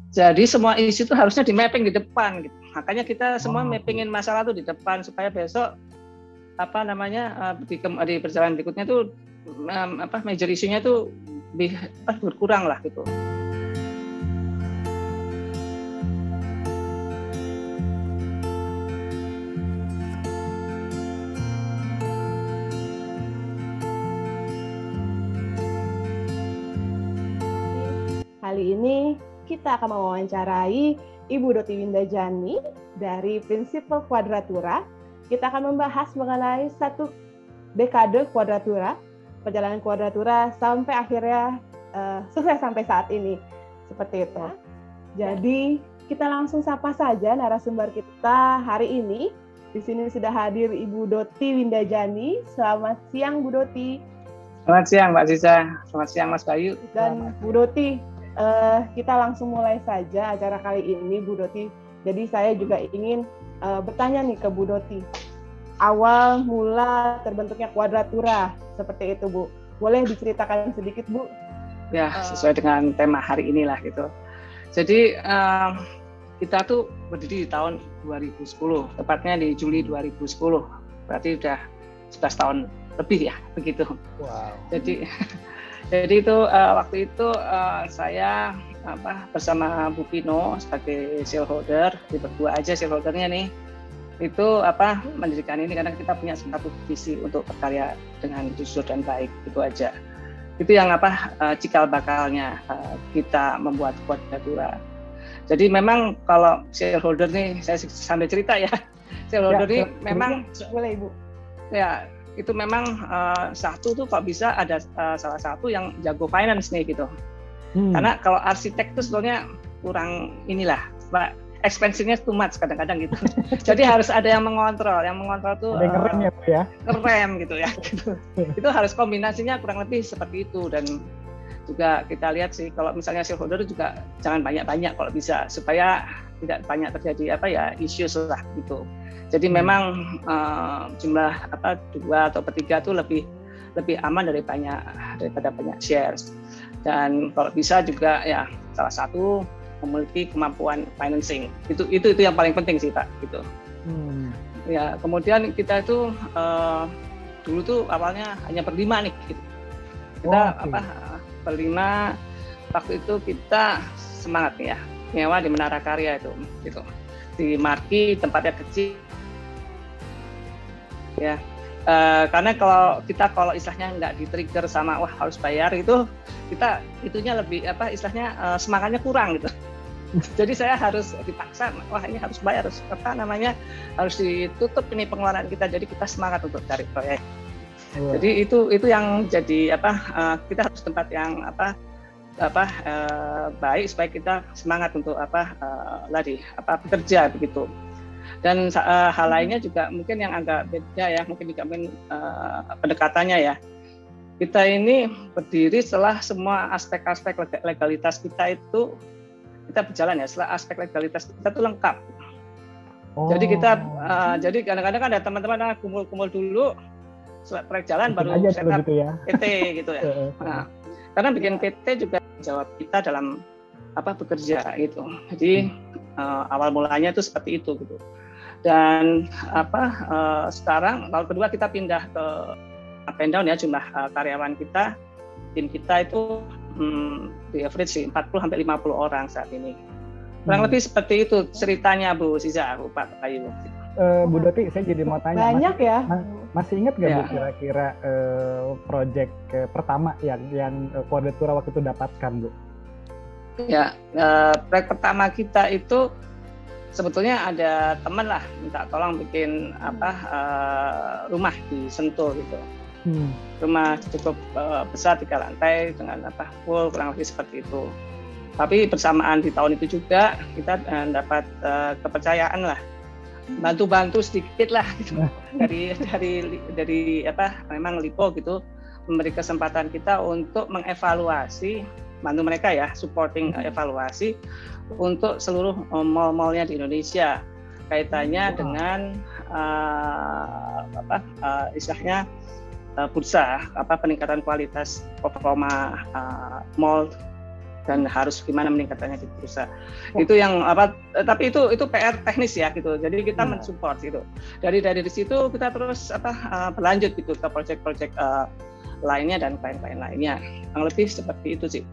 Jadi semua isu itu harusnya di mapping di depan gitu. Makanya kita semua mappingin masalah itu di depan supaya besok di perjalanan berikutnya tuh major isunya tuh berkurang lah gitu. Kali ini kita akan mewawancarai Ibu Doti Windajani dari Prinsipal Quadratura. Kita akan membahas mengenai satu dekade Quadratura, perjalanan Quadratura sampai akhirnya sukses sampai saat ini. Seperti itu. Jadi kita langsung sapa saja narasumber kita hari ini. Di sini sudah hadir Ibu Doti Windajani. Selamat siang Bu Doti. Selamat siang Mbak Cica. Selamat siang Mas Bayu. Dan Bu Doti, kita langsung mulai saja acara kali ini Bu Doti. Jadi saya juga ingin bertanya nih ke Bu Doti. Awal mula terbentuknya Quadratura seperti itu Bu. Boleh diceritakan sedikit Bu? Ya, sesuai dengan tema hari inilah gitu. Jadi kita tuh berdiri di tahun 2010, tepatnya di Juli 2010. Berarti udah 11 tahun lebih ya, begitu. Wow. Jadi itu waktu itu saya bersama Bu Pino sebagai shareholder, di berdua aja shareholdernya nih, itu mendirikan ini karena kita punya satu visi untuk berkarya dengan jujur dan baik, itu aja. Itu yang cikal bakalnya kita membuat Quadratura. Jadi memang kalau shareholder nih, saya sambil cerita ya, shareholder nih memang boleh Ibu. Ya, itu memang satu tuh kok bisa ada salah satu yang jago finance nih gitu. Karena kalau arsitek tuh sebetulnya kurang expense-nya too much kadang-kadang gitu. Jadi harus ada yang mengontrol tuh keren ya Bu ya. Keren gitu ya. Gitu. Itu harus kombinasinya kurang lebih seperti itu. Dan juga kita lihat sih kalau misalnya shareholder juga jangan banyak-banyak kalau bisa supaya tidak banyak terjadi issues lah gitu. Jadi memang jumlah 2 atau 3 itu lebih aman daripada banyak shares. Dan kalau bisa juga ya salah satu memiliki kemampuan financing. Itu yang paling penting sih Pak gitu. Ya, kemudian kita itu dulu tuh awalnya hanya berlima nih gitu. Kita berlima, waktu itu kita semangat nih ya, nyewa di Menara Karya itu gitu. Di Marki, tempatnya kecil. Ya, karena kalau istilahnya nggak di-trigger sama harus bayar itu, kita itunya lebih semangatnya kurang gitu. Jadi saya harus dipaksa, ini harus bayar, harus ditutup ini pengeluaran kita, jadi kita semangat untuk cari proyek. Jadi itu yang jadi kita harus tempat yang baik supaya kita semangat untuk bekerja begitu. Dan hal lainnya juga mungkin yang agak beda ya, mungkin juga pendekatannya ya. Kita ini berdiri setelah semua aspek-aspek legalitas kita itu kita berjalan ya, setelah aspek legalitas kita itu lengkap. Jadi jadi kadang-kadang kan ada teman-teman kumpul-kumpul dulu setelah proyek jalan baru setup gitu ya. PT gitu ya. Nah, karena bikin PT juga jawab kita dalam bekerja gitu. Jadi awal mulanya itu seperti itu gitu. Dan sekarang tahun kedua kita pindah ke up and down ya, jumlah karyawan kita, tim kita itu di average sih 40-50 orang saat ini. Kurang lebih seperti itu ceritanya Bu Siza, Pak Bayu. Bu Doti, saya jadi mau tanya. Banyak masih ingat nggak Bu kira-kira proyek pertama yang Quadratura waktu itu dapatkan Bu? Ya, proyek pertama kita itu sebetulnya ada teman lah minta tolong bikin rumah di Sentul gitu. Rumah cukup besar 3 lantai dengan full kurang lebih seperti itu. Tapi bersamaan di tahun itu juga kita dapat kepercayaan lah, bantu sedikit lah gitu. dari memang LIPO gitu memberi kesempatan kita untuk mengevaluasi, bantu mereka ya, supporting evaluasi untuk seluruh mall-mallnya di Indonesia kaitannya dengan istilahnya bursa peningkatan kualitas performa mall dan harus gimana meningkatkannya di perusahaan. Itu yang tapi itu PR teknis ya gitu. Jadi kita mensupport gitu. Dari situ kita terus berlanjut gitu ke proyek-proyek lainnya dan klien-klien lainnya. Yang lebih seperti itu sih.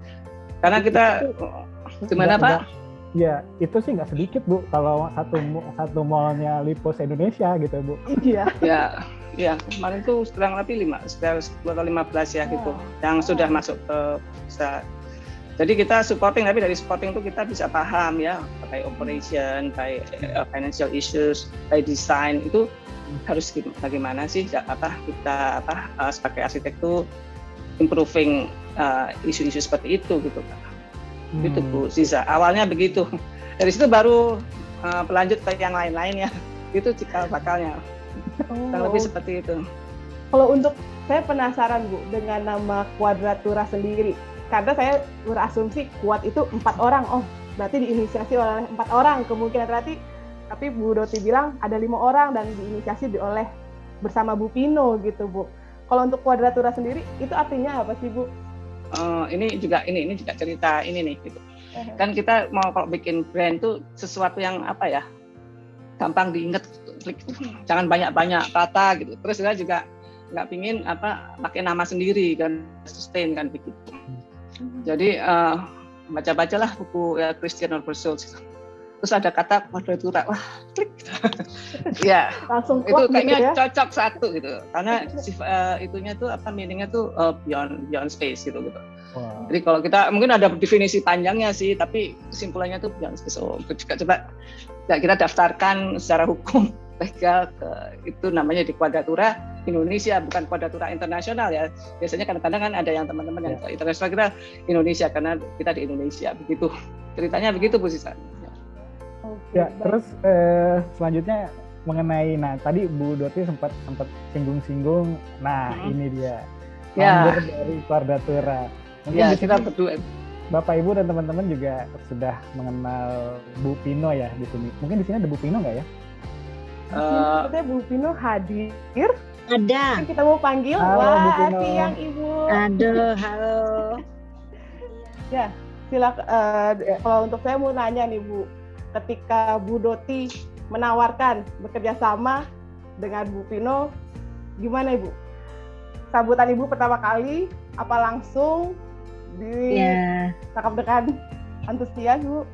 Karena kita gimana Pak? Ya itu sih nggak sedikit Bu. Kalau satu mallnya Lipos Indonesia gitu Bu. Iya. Ya kemarin tuh kurang lebih 10 atau 15 ya gitu. Yang sudah masuk ke perusahaan. Jadi kita supporting, tapi dari supporting itu kita bisa paham ya, kayak operation, kayak financial issues, kayak design itu harus bagaimana sih kita sebagai arsitek itu improving isu-isu seperti itu gitu Pak. Itu Bu Ziza. Awalnya begitu. Dari situ baru berlanjut ke yang lain-lain ya. Itu cikal bakalnya. Kurang lebih seperti itu. Kalau untuk saya penasaran Bu dengan nama Quadratura sendiri. Karena saya berasumsi kuat itu 4 orang. Oh, berarti diinisiasi oleh 4 orang. Kemungkinan berarti, tapi Bu Doti bilang ada 5 orang dan diinisiasi oleh bersama Bu Pino gitu Bu. Kalau untuk Quadratura sendiri itu artinya apa sih Bu? Ini juga cerita ini nih gitu. Kan kita mau kalau bikin brand tuh sesuatu yang gampang diingat, jangan banyak-banyak kata gitu. Terus kita juga nggak pingin pakai nama sendiri kan, sustain kan begitu. Jadi baca-bacalah buku ya Christian Oversoul. Terus ada kata Quadratura, wah klik. Ya, langsung itu kayaknya gitu ya? cocok satu gitu. Karena itunya tuh meaningnya tuh beyond space gitu. Wow. Jadi kalau kita mungkin ada definisi panjangnya sih, tapi kesimpulannya tuh beyond space. Coba kita daftarkan secara hukum legal itu namanya di Quadratura Indonesia, bukan Quadratura internasional ya. Biasanya kadang-kadang kan ada yang teman-teman yang internasional, kita Indonesia karena kita di Indonesia begitu. Ceritanya begitu Bu Sisa. Ya, terus selanjutnya mengenai tadi Bu Doti sempat singgung-singgung. Ini dia. Founder dari Quadratura. Mungkin di sini berdua Bapak Ibu dan teman-teman juga sudah mengenal Bu Pino ya di sini. Mungkin di sini ada Bu Pino nggak ya? Sepertinya Bu Pino hadir. Ada. Kita mau panggil. Wah, siang Ibu. Aduh, halo. Ya, silakan. Kalau untuk saya mau nanya nih Bu, ketika Bu Doti menawarkan bekerja sama dengan Bu Pino, gimana Ibu? Sambutan Ibu pertama kali, apa langsung ditangkap dengan antusias Bu?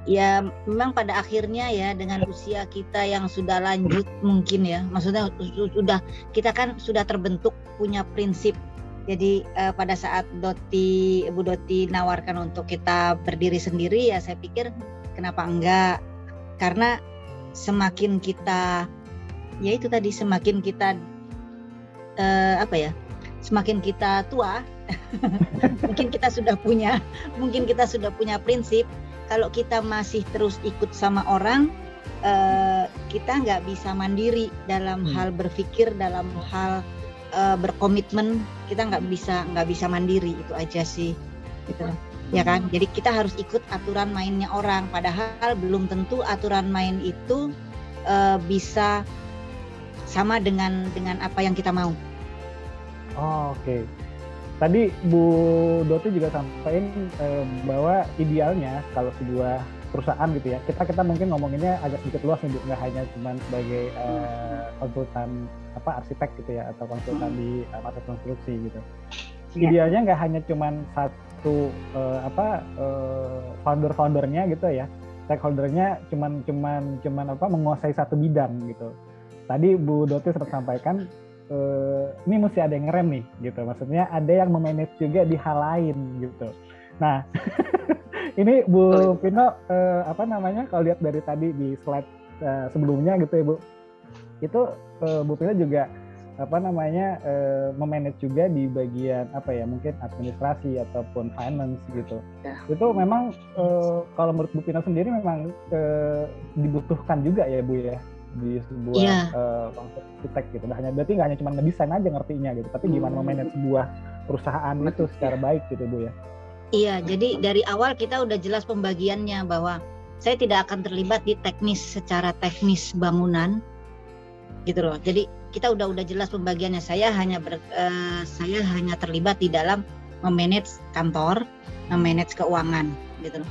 Ya memang pada akhirnya ya dengan usia kita yang sudah lanjut mungkin ya, maksudnya kita kan sudah terbentuk punya prinsip. Jadi pada saat Bu Doti nawarkan untuk kita berdiri sendiri ya saya pikir kenapa enggak, karena semakin kita semakin kita semakin kita tua mungkin kita sudah punya prinsip. Kalau kita masih terus ikut sama orang, kita nggak bisa mandiri dalam hal berpikir, dalam hal berkomitmen, kita nggak bisa mandiri, itu aja sih, gitu ya kan. Jadi kita harus ikut aturan mainnya orang, padahal belum tentu aturan main itu bisa sama dengan apa yang kita mau. Oke. Tadi Bu Doti juga sampaikan bahwa idealnya kalau sebuah perusahaan gitu ya, kita mungkin ngomonginnya agak sedikit luas nih, nggak hanya cuma sebagai konsultan arsitek gitu ya, atau konsultan di mata konstruksi gitu. Idealnya nggak hanya cuma satu founder-foundernya gitu ya, stakeholdernya cuman menguasai satu bidang gitu. Tadi Bu Doti sempat sampaikan ini mesti ada yang ngerem nih gitu, maksudnya ada yang memanage juga di hal lain gitu. Nah ini Bu Pino kalau lihat dari tadi di slide sebelumnya gitu ya Bu, itu Bu Pino juga memanage juga di bagian mungkin administrasi ataupun finance gitu. Itu memang kalau menurut Bu Pino sendiri memang dibutuhkan juga ya Bu ya di sebuah konsep arsitek gitu. Berarti nggak hanya cuma ngedesain aja ngertinya gitu, tapi gimana memanage sebuah perusahaan itu secara baik gitu Bu ya. Iya, jadi dari awal kita udah jelas pembagiannya bahwa saya tidak akan terlibat di secara teknis bangunan gitu loh. Jadi kita udah jelas pembagiannya. Saya hanya terlibat di dalam memanage kantor, memanage keuangan gitu loh.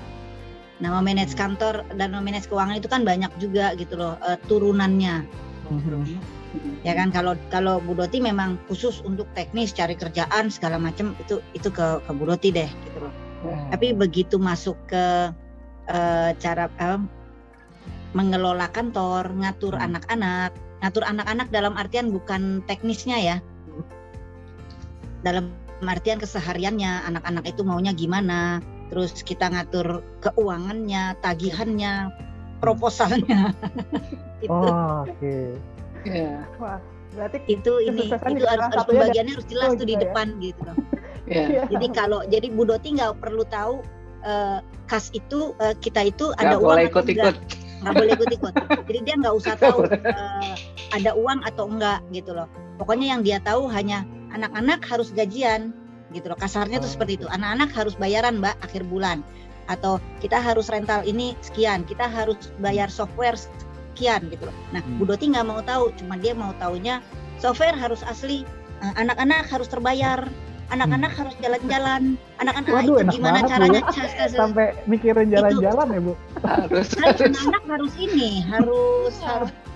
Nah, memanage kantor dan memanage keuangan itu kan banyak juga gitu loh turunannya. Ya kan, kalau Bu Doti memang khusus untuk teknis cari kerjaan segala macam itu ke Bu Doti deh gitu loh. Tapi begitu masuk ke cara mengelola kantor, ngatur anak-anak dalam artian bukan teknisnya ya. Dalam artian kesehariannya, anak-anak itu maunya gimana, terus kita ngatur keuangannya, tagihannya, proposalnya. Oke. Ya. Wah, berarti itu harus pembagiannya harus jelas tuh di depan gitu loh. Ya. Jadi Bu Doti nggak perlu tahu kas itu kita itu ada Nggak uang boleh atau ikut-ikut. nggak boleh ikut-ikut. Jadi dia nggak usah tahu ada uang atau enggak gitu loh. Pokoknya yang dia tahu hanya anak-anak harus gajian gitu loh. Kasarnya tuh seperti itu. Anak-anak harus bayaran Mbak akhir bulan. Atau kita harus rental ini sekian, kita harus bayar software sekian gitu loh. Nah, Bu Doti nggak mau tahu, cuma dia mau taunya software harus asli, anak-anak harus terbayar, anak-anak harus jalan-jalan, anak-anak Waduh, itu gimana caranya sampai mikirin jalan-jalan ya Bu. anak-anak harus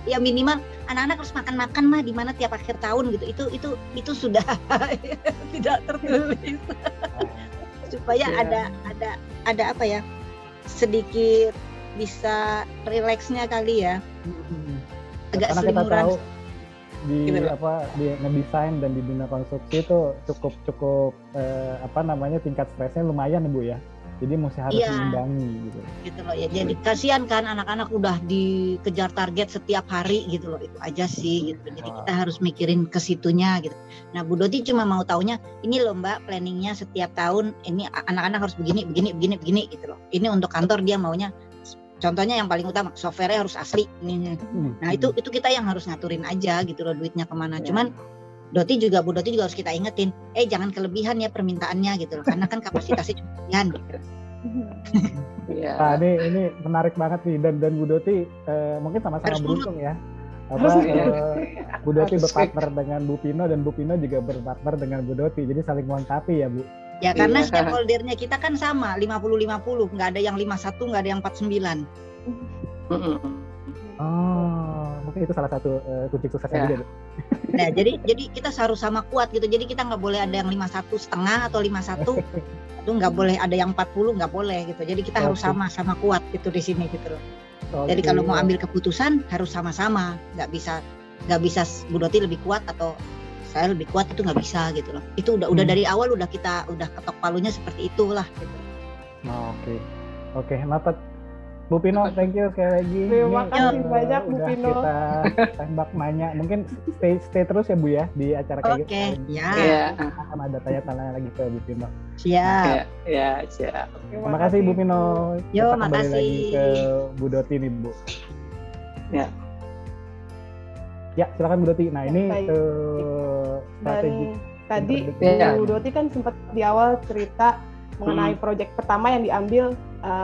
ya minimal anak-anak harus makan-makan mah di mana tiap akhir tahun gitu. Itu sudah tidak tertulis. Supaya ada apa ya, sedikit bisa rileksnya kali ya, agak Karena kita selimuran tahu di ngedesain dan di dunia konstruksi itu cukup tingkat stresnya lumayan ya Bu ya. Jadi mesti harus diimbangi gitu loh ya. Jadi kasihan kan anak-anak udah dikejar target setiap hari gitu loh, itu aja sih gitu. Jadi kita harus mikirin ke situnya gitu. Nah, Bu Doti cuma mau taunya ini loh Mbak, planningnya setiap tahun ini anak-anak harus begini gitu loh. Ini untuk kantor dia maunya, contohnya yang paling utama software-nya harus asli ini. Nah, itu kita yang harus ngaturin aja gitu loh, duitnya kemana. Cuman Bu Doti juga harus kita ingetin, jangan kelebihan ya permintaannya gitu loh, karena kan kapasitasnya cuma sekian gitu. Nah, ini menarik banget nih, dan Bu Doti mungkin sama-sama beruntung ya. Bu Doti berpartner dengan Bu Pino dan Bu Pino juga berpartner dengan Bu Doti, jadi saling melengkapi ya Bu. Ya karena stakeholdernya kita kan sama 50-50, nggak ada yang 51, nggak ada yang 49. Mungkin itu salah satu kunci suksesnya juga. Nah, jadi kita harus sama kuat gitu. Jadi kita nggak boleh ada yang 51,5 atau 51. Itu nggak boleh ada yang 40, nggak boleh gitu. Jadi kita harus sama-sama kuat gitu di sini gitu loh. Jadi kalau mau ambil keputusan harus sama-sama. Nggak bisa Bu Doti lebih kuat atau saya lebih kuat, itu nggak bisa gitu loh. Itu udah dari awal udah ketok palunya seperti itulah gitu. Oke, noted. Bu Pino, thank you sekali lagi. Terima kasih banyak Bu Pino. Kita tembak nanya, mungkin stay terus ya Bu ya di acara kayak gitu. Akan ada tanya-tanya lagi ke Bu Pino. Siap. Siap. Terima kasih Bu Pino. Yo, kita kembali lagi ke Bu Doti nih Bu. Ya, silakan Bu Doti. Nah, ini strategi. Tadi Bu Doti kan sempat di awal cerita mengenai proyek pertama yang diambil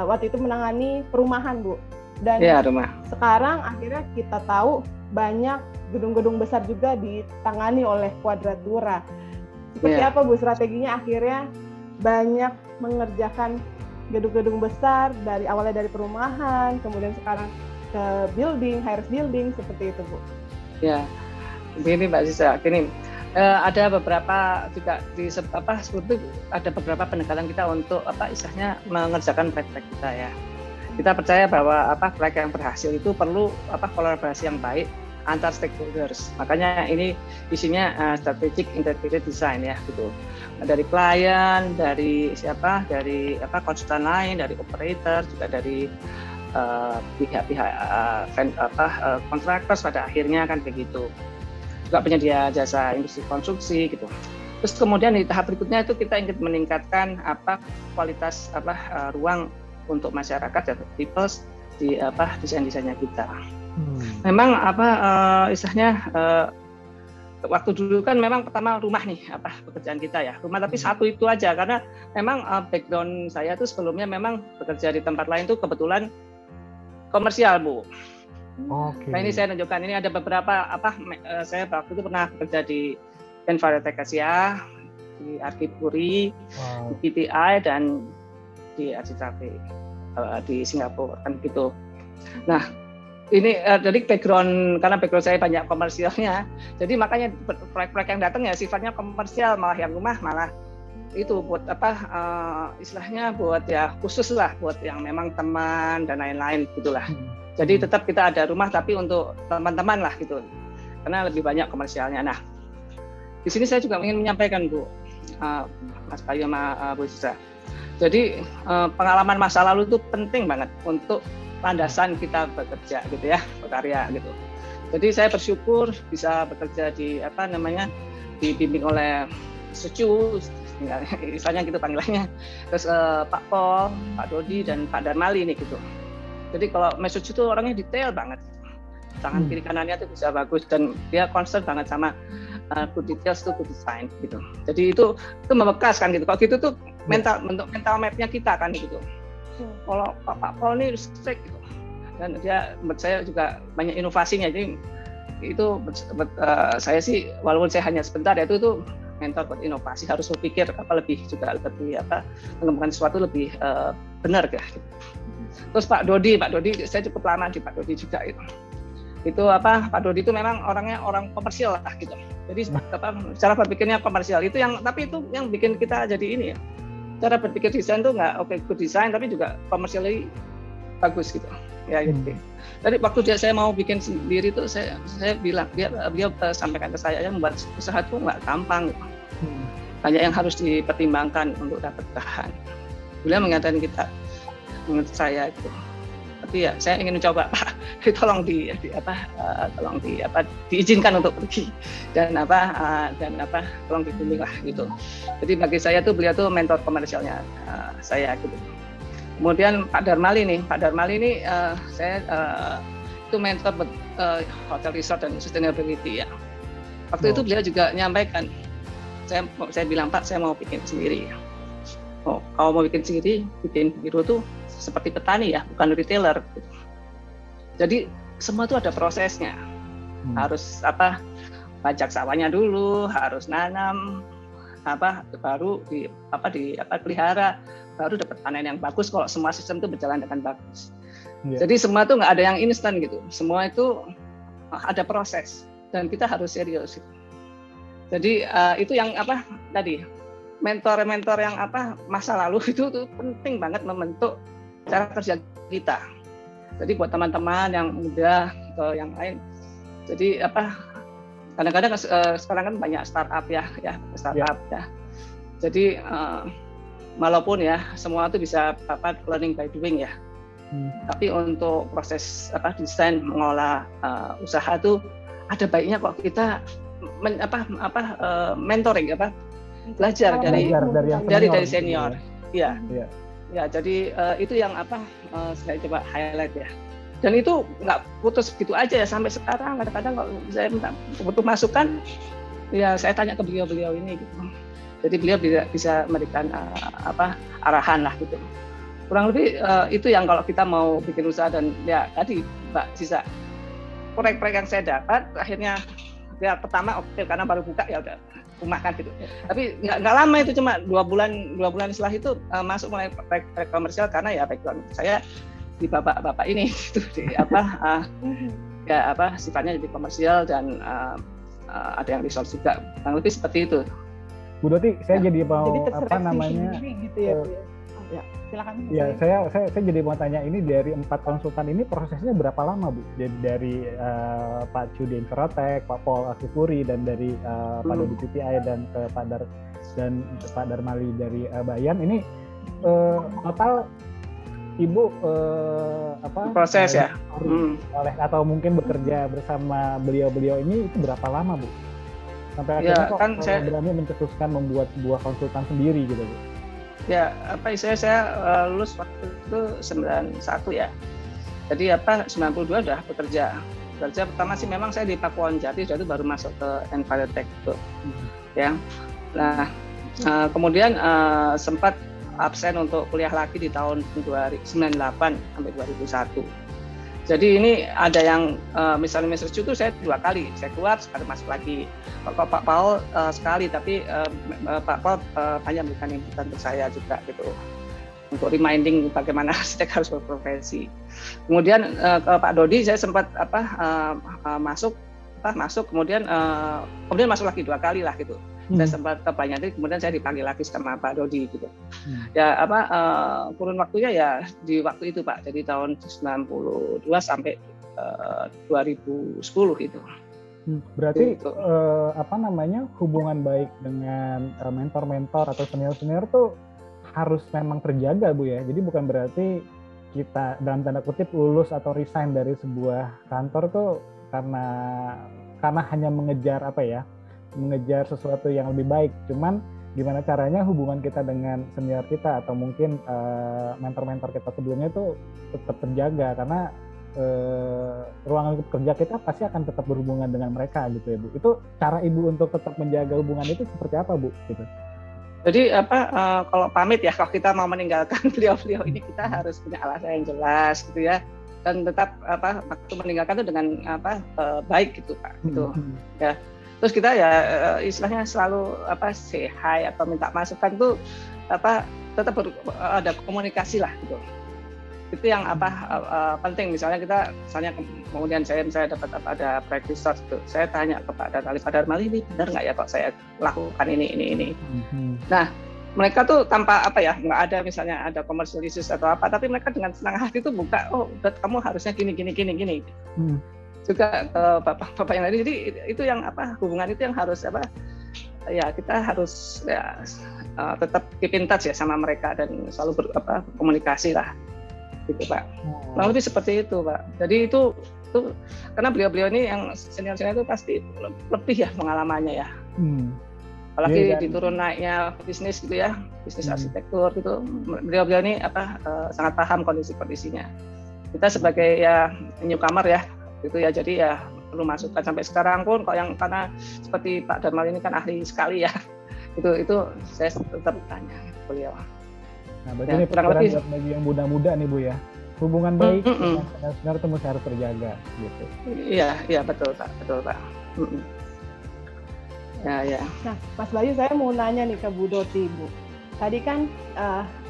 waktu itu menangani perumahan Bu. Dan rumah. Sekarang akhirnya kita tahu banyak gedung-gedung besar juga ditangani oleh Quadratura. Seperti apa Bu strateginya akhirnya banyak mengerjakan gedung-gedung besar dari awalnya dari perumahan, kemudian sekarang ke building, high-rise building, seperti itu Bu. Ya, begini Mbak Sisa, ada beberapa juga seperti ada beberapa pendekatan kita untuk istilahnya mengerjakan proyek kita ya. Kita percaya bahwa proyek yang berhasil itu perlu kolaborasi yang baik antar stakeholders. Makanya ini isinya strategic integrated design ya gitu. Dari klien, dari konsultan lain, dari operator, juga dari pihak-pihak kontraktor pada akhirnya kan begitu. Juga penyedia jasa industri konstruksi gitu. Terus kemudian di tahap berikutnya itu kita ingin meningkatkan kualitas ruang untuk masyarakat ya, people di desain-desainnya kita. Memang istilahnya waktu dulu kan memang pertama rumah nih pekerjaan kita ya, rumah, tapi satu itu aja karena memang background saya tuh sebelumnya memang bekerja di tempat lain tuh kebetulan komersial Bu. Nah ini saya tunjukkan, ini ada beberapa saya waktu itu pernah bekerja di Envirotek Asia, di Arkipuri, di PTI, dan di RCTP di Singapura kan gitu. Nah, ini jadi karena background saya banyak komersialnya, jadi makanya proyek-proyek yang datang ya sifatnya komersial, malah yang rumah malah itu buat istilahnya buat ya khusus lah, buat yang memang teman dan lain-lain gitulah. Jadi tetap kita ada rumah tapi untuk teman-teman lah gitu, karena lebih banyak komersialnya. Nah, di sini saya juga ingin menyampaikan Bu, Mas Bayu sama Bu Sisa. Jadi pengalaman masa lalu itu penting banget untuk landasan kita bekerja gitu ya, berkarya gitu. Jadi saya bersyukur bisa bekerja di dibimbing oleh Sucu, istilahnya gitu panggilannya. Terus Pak Pol, Pak Dodi dan Pak Darmali nih gitu. Jadi kalau Mas Sucu itu orangnya detail banget. Tangan kiri kanannya tuh bisa bagus dan dia concern banget sama good details to good design gitu. Jadi itu membekas kan gitu. Kalau gitu tuh bentuk mental map-nya kita kan gitu. Kalau Pak Pol ini strict gitu. Dan dia menurut saya juga banyak inovasinya. Jadi itu saya sih walaupun saya hanya sebentar ya itu mentor buat inovasi, harus berpikir lebih mengembangkan sesuatu lebih benar gitu. Terus Pak Dodi saya cukup lama di Pak Dodi juga itu. Itu Pak Dodi itu memang orangnya orang komersial lah gitu. Jadi cara berpikirnya komersial itu yang bikin kita jadi ini ya. Cara berpikir desain tuh nggak good design tapi juga komersialnya bagus gitu. Ya gitu. Jadi waktu saya mau bikin sendiri tuh saya bilang dia sampaikan ke saya membuat usaha tuh nggak gampang gitu. Banyak yang harus dipertimbangkan untuk dapat bahan. Beliau mengatakan menurut saya gitu. Tapi ya saya ingin mencoba Pak, tolong diizinkan untuk pergi dan tolong dibimbing lah gitu. Jadi bagi saya tuh beliau tuh mentor komersialnya saya gitu. Kemudian Pak Darmali ini saya itu mentor hotel resort dan sustainability ya. Waktu itu beliau juga menyampaikan, saya bilang Pak saya mau bikin sendiri. Oh, kalau mau bikin sendiri, bikin biro tuh seperti petani ya, bukan retailer. Jadi semua itu ada prosesnya. Harus bajak sawahnya dulu, harus nanam, baru pelihara, baru dapat panen yang bagus. Kalau semua sistem itu berjalan dengan bagus. Jadi semua itu nggak ada yang instan gitu. Semua itu ada proses dan kita harus serius. Jadi itu yang tadi mentor-mentor yang masa lalu itu tuh penting banget membentuk cara kerja kita. Jadi buat teman-teman yang muda atau yang lain, jadi kadang-kadang sekarang kan banyak startup ya. Jadi walaupun ya semua itu bisa learning by doing ya. Tapi untuk proses desain mengolah usaha itu ada baiknya kok kita mentoring belajar dari senior. Iya. Ya, jadi itu yang saya coba highlight ya. Dan itu nggak putus gitu aja ya sampai sekarang. Kadang-kadang kalau saya butuh masukan, ya saya tanya ke beliau ini gitu. Jadi beliau bisa memberikan arahan lah gitu. Kurang lebih itu yang kalau kita mau bikin usaha dan ya tadi Mbak Sisa, proyek-proyek yang saya dapat akhirnya ya pertama karena baru buka ya udah rumah kan gitu. Tapi nggak lama itu cuma 2 bulan setelah itu masuk mulai proyek komersial karena ya background saya di bapak ini gitu sifatnya jadi komersial dan ada yang resource juga. Kurang lebih seperti itu. Bu Doti, saya jadi mau gitu ya, Bu ya. Ya, silakan. Ya, saya jadi mau tanya ini dari 4 konsultan ini prosesnya berapa lama, Bu? Jadi dari Pak Cudi Infratek, Pak Pol Asifuri dan dari Pak Dodi PPI dan Pak Darmali dari Bayan ini total Ibu proses ya. Atau mungkin bekerja bersama beliau-beliau ini itu berapa lama, Bu? Sampai akhirnya kok saya berani mencetuskan membuat sebuah konsultan sendiri gitu, Bu? Ya, saya lulus waktu itu 91 ya. Jadi 92 udah bekerja. Bekerja pertama sih memang saya di Pakuan Jati, itu baru masuk ke Envirotech itu. Ya. Nah, kemudian sempat absen untuk kuliah lagi di tahun 98 sampai 2001. Jadi ini ada yang misalnya Mr. Chu itu saya 2 kali, saya keluar sekali masuk lagi. Pak Paul sekali, tapi Pak Paul hanya memberikan inputan untuk saya juga gitu. untuk reminding bagaimana arsitek harus berprofesi. Kemudian ke Pak Dodi saya sempat masuk kemudian masuk lagi 2 kali lah gitu. Saya sempat ke Pak Yandri, kemudian saya dipanggil lagi sama Pak Dodi gitu. Ya kurun waktunya ya di waktu itu Pak, jadi tahun 92 sampai 2010 itu. Berarti hubungan baik dengan mentor-mentor atau senior-senior tuh harus memang terjaga Bu ya. Jadi bukan berarti kita dalam tanda kutip lulus atau resign dari sebuah kantor tuh karena hanya mengejar mengejar sesuatu yang lebih baik. Cuman gimana caranya hubungan kita dengan senior kita atau mungkin mentor-mentor kita sebelumnya itu tetap terjaga, karena ruangan kerja kita pasti akan tetap berhubungan dengan mereka gitu ya Bu. Itu cara Ibu untuk tetap menjaga hubungan itu seperti apa Bu? Gitu. Jadi kalau pamit ya, kalau kita mau meninggalkan beliau-beliau ini kita harus punya alasan yang jelas gitu ya, dan tetap waktu meninggalkan itu dengan baik gitu Pak gitu ya. Terus kita ya istilahnya selalu say hi atau minta masukan tuh tetap ada komunikasi lah gitu. Itu yang penting. Misalnya kemudian saya dapat ada proyek research itu, saya tanya kepada Alif Darmal, ini benar nggak ya kok saya lakukan ini. Nah mereka tuh tanpa nggak ada misalnya ada commercial issues atau apa, tapi mereka dengan senang hati tuh buka, kamu harusnya gini. Juga bapak yang lain. Jadi itu yang hubungan itu yang harus ya kita harus ya tetap keep in touch ya sama mereka dan selalu komunikasi lah gitu Pak. Kurang lebih seperti itu Pak. Jadi itu karena beliau-beliau ini yang senior itu pasti lebih ya pengalamannya ya. Apalagi diturun naiknya bisnis gitu ya, bisnis arsitektur gitu. Beliau-beliau ini sangat paham kondisinya. Kita sebagai ya newcomer ya gitu ya, jadi ya perlu masukan. Sampai sekarang pun karena seperti Pak Darmal ini kan ahli sekali ya, itu saya tetap tanya beliau. Nah berarti ini kurang lebih bagi yang muda-muda nih Bu ya, hubungan baik dengan senior itu harus terjaga gitu. Iya betul Pak. Ya. Nah Mas Bayu, saya mau nanya nih ke Bu Doti Bu. Tadi kan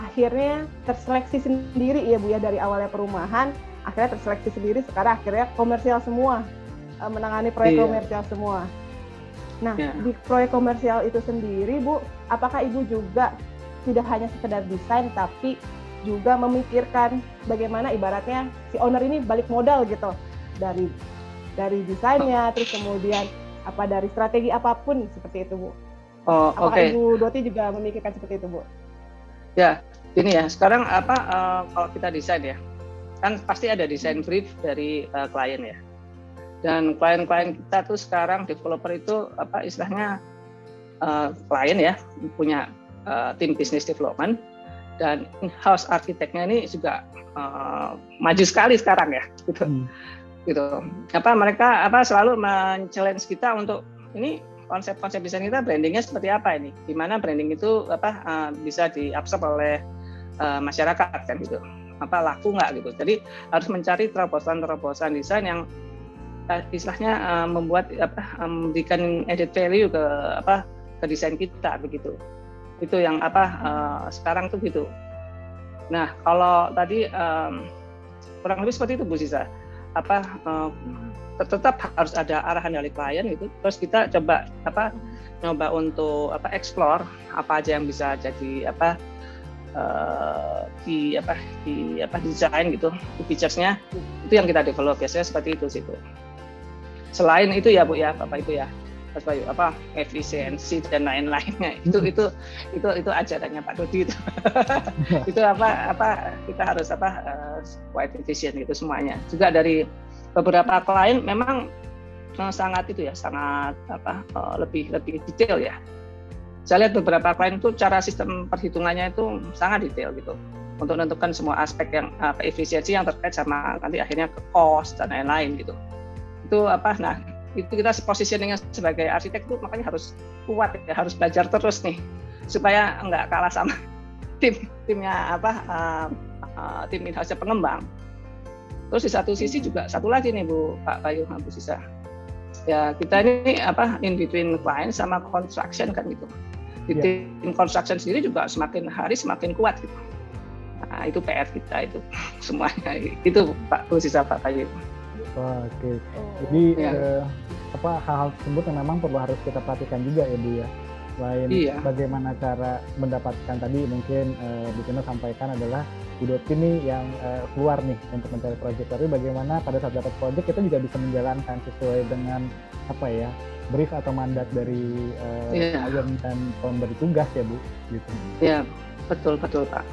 akhirnya terseleksi sendiri ya Bu ya, dari awalnya perumahan akhirnya terseleksi sendiri, sekarang akhirnya komersial semua, menangani proyek komersial semua. Nah, di proyek komersial itu sendiri, Bu, apakah Ibu juga tidak hanya sekedar desain, tapi juga memikirkan bagaimana ibaratnya si owner ini balik modal gitu, dari desainnya, terus kemudian dari strategi apapun seperti itu, Bu. Apakah Ibu Doti juga memikirkan seperti itu, Bu? Ya, ini ya. Sekarang kalau kita desain ya, kan pasti ada desain brief dari klien ya, dan klien-klien kita tuh sekarang developer itu istilahnya klien ya punya tim business development, dan in-house arsiteknya ini juga maju sekali sekarang ya gitu. Mereka selalu men-challenge kita untuk ini konsep-konsep desain kita, brandingnya seperti apa ini, gimana branding itu bisa diabsorb oleh masyarakat kan gitu. Laku nggak gitu. Jadi harus mencari terobosan desain yang istilahnya memberikan added value ke desain kita begitu. Itu yang sekarang tuh gitu. Nah kalau tadi kurang lebih seperti itu Bu Sisa. Tetap harus ada arahan dari klien gitu. Terus kita coba nyoba untuk explore apa aja yang bisa jadi desain gitu, features-nya itu yang kita develop, biasanya seperti itu sih Bu. Selain itu ya Bu ya, Bapak Ibu ya, Mas Bayu, efisiensi dan lain-lainnya itu ajarannya Pak Dodi itu. Itu kita harus quite efisien gitu semuanya. Juga dari beberapa klien memang sangat lebih detail ya. Saya lihat beberapa klien itu cara sistem perhitungannya itu sangat detail gitu untuk menentukan semua aspek yang efisiensi yang terkait sama nanti akhirnya ke cost dan lain-lain gitu. Itu nah itu kita positioningnya sebagai arsitek itu makanya harus kuat ya, harus belajar terus nih supaya nggak kalah sama timnya tim in-house pengembang. Terus di satu sisi juga satu lagi nih Pak Bayu, Bu Sisa. Ya kita ini in between client sama construction kan gitu. Di tim construction sendiri juga semakin hari semakin kuat gitu. Nah itu PR kita itu semuanya itu Pak Sisa Pak Bayu. Oke. Jadi hal-hal tersebut yang memang perlu harus kita perhatikan juga ya Bu ya. Selain bagaimana cara mendapatkan tadi mungkin Bu Pino sampaikan adalah Bu Doti nih yang keluar nih untuk mencari proyek, tapi bagaimana pada saat dapat proyek kita juga bisa menjalankan sesuai dengan brief atau mandat dari klien dan pemberi tugas ya Bu gitu. Iya, betul Pak.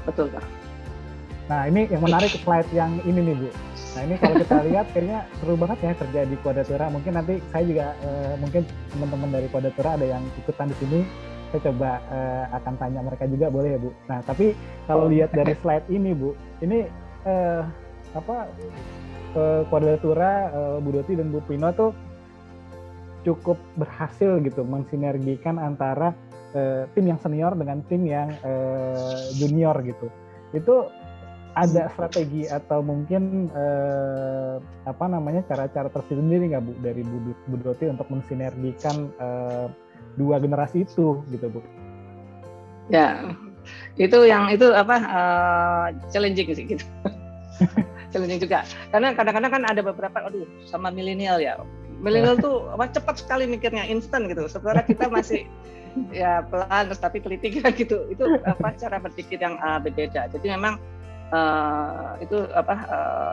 Nah, ini yang menarik slide yang ini nih Bu. Nah, ini kalau kita lihat kayaknya seru banget ya kerja di Quadratura. Mungkin nanti saya juga mungkin teman-teman dari Quadratura ada yang ikutan di sini. Saya coba akan tanya mereka juga, boleh ya Bu? Nah, tapi kalau lihat dari slide ini Bu, ini Quadratura, Bu Doti dan Bu Pino tuh cukup berhasil gitu mensinergikan antara tim yang senior dengan tim yang junior gitu. Itu ada strategi atau mungkin cara-cara tersendiri nggak Bu dari Bu Doti untuk mensinergikan dua generasi itu gitu Bu? Ya, itu challenging sih gitu. Challenging juga. Karena kadang-kadang kan ada beberapa sama milenial ya. Milenial tuh cepat sekali mikirnya, instan gitu. Sementara kita masih ya pelan terus tapi teliti gitu. Itu cara berpikir yang berbeda. Jadi memang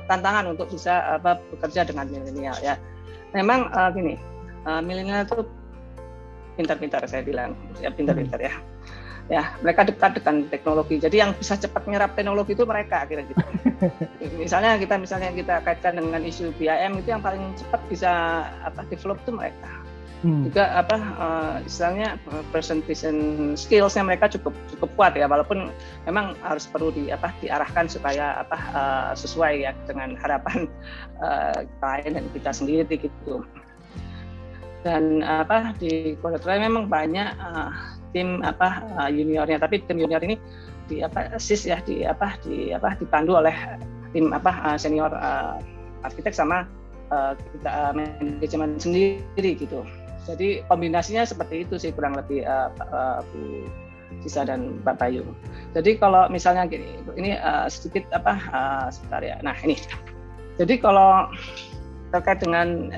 tantangan untuk bisa bekerja dengan milenial ya. Memang milenial itu pintar-pintar saya bilang, ya pintar-pintar ya. Ya, mereka dekat dengan teknologi. Jadi yang bisa cepat menyerap teknologi itu mereka kira-kira gitu. misalnya kita kaitkan dengan isu BIM itu yang paling cepat bisa develop itu mereka. Juga istilahnya presentation skills-nya mereka cukup kuat ya, walaupun memang harus perlu diarahkan supaya sesuai ya dengan harapan klien dan kita sendiri gitu. Dan di Quadratura memang banyak tim juniornya, tapi tim junior ini dipandu oleh tim senior arsitek sama kita manajemen sendiri gitu. Jadi kombinasinya seperti itu sih kurang lebih Bu Sisa dan Pak Bayu. Jadi kalau misalnya gini, ini sedikit sebentar ya. Nah ini, jadi kalau terkait dengan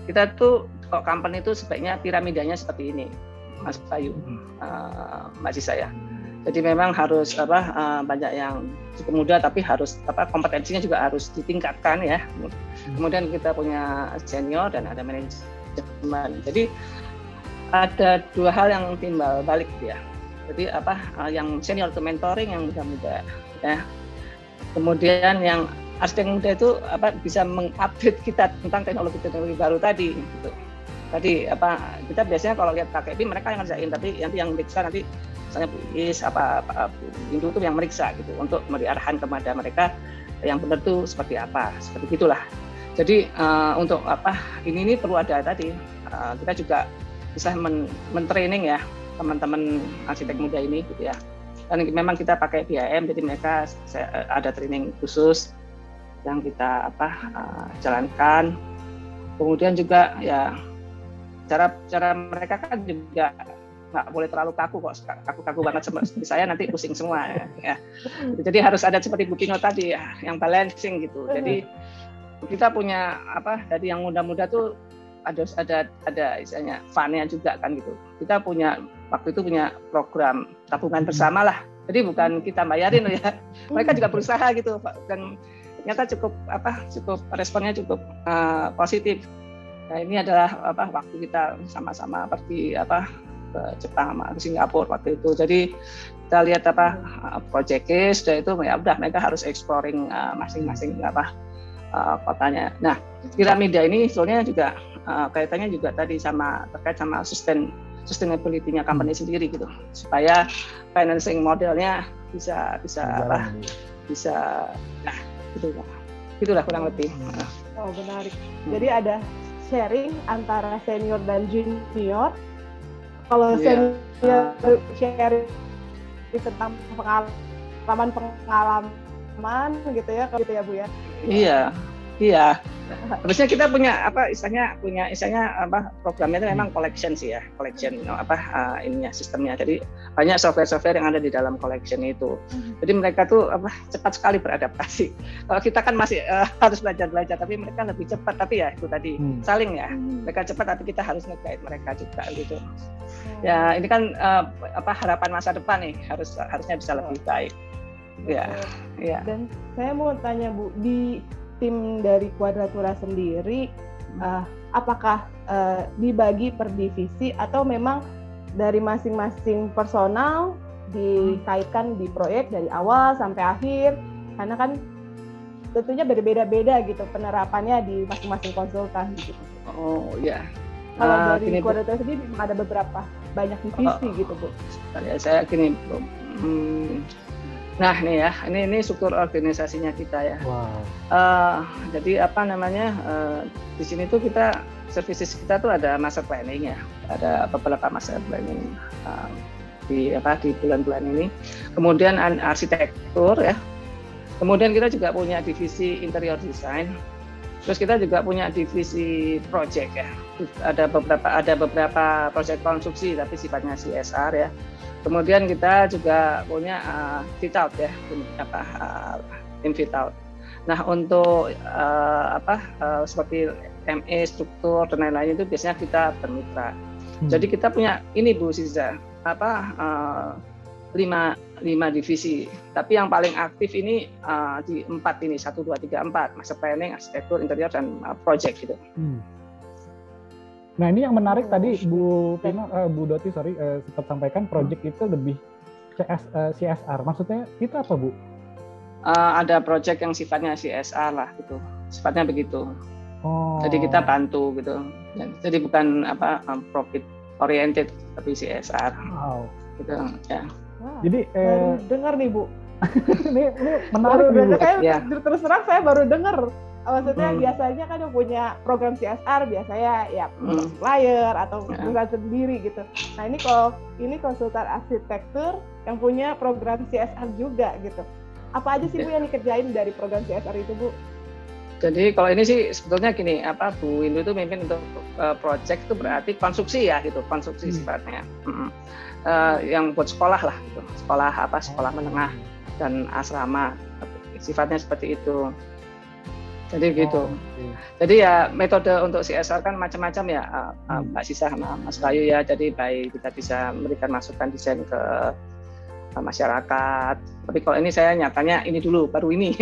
kita tuh kok company itu sebaiknya piramidanya seperti ini, Mas Bayu, Mbak Sisa ya. Jadi memang harus banyak yang cukup muda, tapi harus kompetensinya juga harus ditingkatkan ya. Kemudian kita punya senior dan ada manajemen. Jadi ada dua hal yang timbal balik ya. Jadi yang senior itu mentoring yang muda-muda ya. Kemudian yang arsitek muda itu bisa mengupdate kita tentang teknologi baru tadi gitu. Tadi kita biasanya kalau lihat pakai BIM mereka yang ngerjain, tapi yang meriksa nanti misalnya Bu Is Bu Indu itu yang meriksa gitu untuk memberi arahan kepada mereka yang benar tuh seperti apa, seperti itulah. Jadi untuk ini perlu ada tadi kita juga bisa men-training ya teman-teman arsitek muda ini gitu ya. Dan memang kita pakai BIM, jadi mereka ada training khusus yang kita jalankan. Kemudian juga ya cara mereka kan juga nggak boleh terlalu kaku banget seperti saya, nanti pusing semua ya. Jadi harus ada seperti Bu Pino tadi ya, yang balancing gitu. Jadi kita punya tadi yang muda-muda tuh ada istilahnya fun-nya juga kan gitu. Kita waktu itu punya program tabungan bersama lah. Jadi bukan kita bayarin ya, mereka juga berusaha gitu dan ternyata cukup responnya cukup positif. Nah, ini adalah waktu kita sama-sama pergi ke Jepang sama ke Singapura waktu itu. Jadi kita lihat project case sudah itu ya udah mereka harus exploring masing-masing kotanya. Nah, piramida ini soalnya juga kaitannya juga tadi terkait sama sustainability-nya company sendiri gitu. Supaya financing modelnya bisa nah itulah kurang lebih. Oh, menarik. Jadi ada sharing antara senior dan junior. Kalau senior sharing tentang pengalaman gitu ya Bu ya. Iya. Iya. Harusnya kita punya istilahnya programnya itu memang collection sih ya, collection ininya sistemnya. Jadi banyak software yang ada di dalam collection itu. Jadi mereka tuh cepat sekali beradaptasi. Kalau kita kan masih harus belajar, tapi mereka lebih cepat. Tapi ya itu tadi saling ya. Mereka cepat, tapi kita harus nge-guide mereka juga gitu. Ya ini kan harapan masa depan nih, harusnya bisa lebih baik. Ya. Dan saya mau tanya Bu, di tim dari Quadratura sendiri, apakah dibagi per divisi atau memang dari masing-masing personal dikaitkan di proyek dari awal sampai akhir? Karena kan tentunya berbeda-beda gitu penerapannya di masing-masing konsultan gitu. Oh iya. Kalau dari Quadratura sendiri ada beberapa banyak divisi gitu Bu. Saya gini Bu. Nah nih ya, ini struktur organisasinya kita ya. Wow. Jadi di sini tuh kita services kita tuh ada master planning ya, ada beberapa master planning di bulan-bulan ini. Kemudian arsitektur ya. Kemudian kita juga punya divisi interior design. Terus kita juga punya divisi project ya. Ada beberapa proyek konstruksi tapi sifatnya CSR ya. Kemudian kita juga punya fit out ya, tim fit out. Nah untuk seperti ME, struktur dan lain-lain itu biasanya kita bermitra. Jadi kita punya ini Bu Siza, 5 divisi. Tapi yang paling aktif ini di 4 ini, 1, 2, 3, 4, master planning, arsitektur, interior dan project gitu. Nah ini yang menarik tadi Bu Doti sempat sampaikan project itu lebih CSR. Maksudnya itu apa Bu? Ada project yang sifatnya CSR lah gitu, sifatnya begitu. Oh. Jadi kita bantu gitu. Jadi bukan profit oriented tapi CSR. Wow. Gitu ya. Wow. Jadi baru dengar nih Bu. ini menarik nih Bu. Terus terang saya baru dengar. Maksudnya biasanya kan yang punya program CSR biasanya ya supplier atau perusahaan sendiri gitu. Nah ini konsultan arsitektur yang punya program CSR juga gitu. Apa aja sih Bu yang dikerjain dari program CSR itu Bu? Jadi kalau ini sih sebetulnya gini, Bu Windu itu mimpin untuk project itu berarti konstruksi ya gitu, konstruksi sifatnya. Yang buat sekolah lah gitu, sekolah menengah dan asrama, sifatnya seperti itu. Jadi gitu. Jadi ya metode untuk CSR kan macam-macam ya, Mbak Sisa sama Mas Bayu ya. Jadi baik kita bisa memberikan masukan desain ke masyarakat. Tapi kalau ini saya nyatanya ini dulu, baru ini.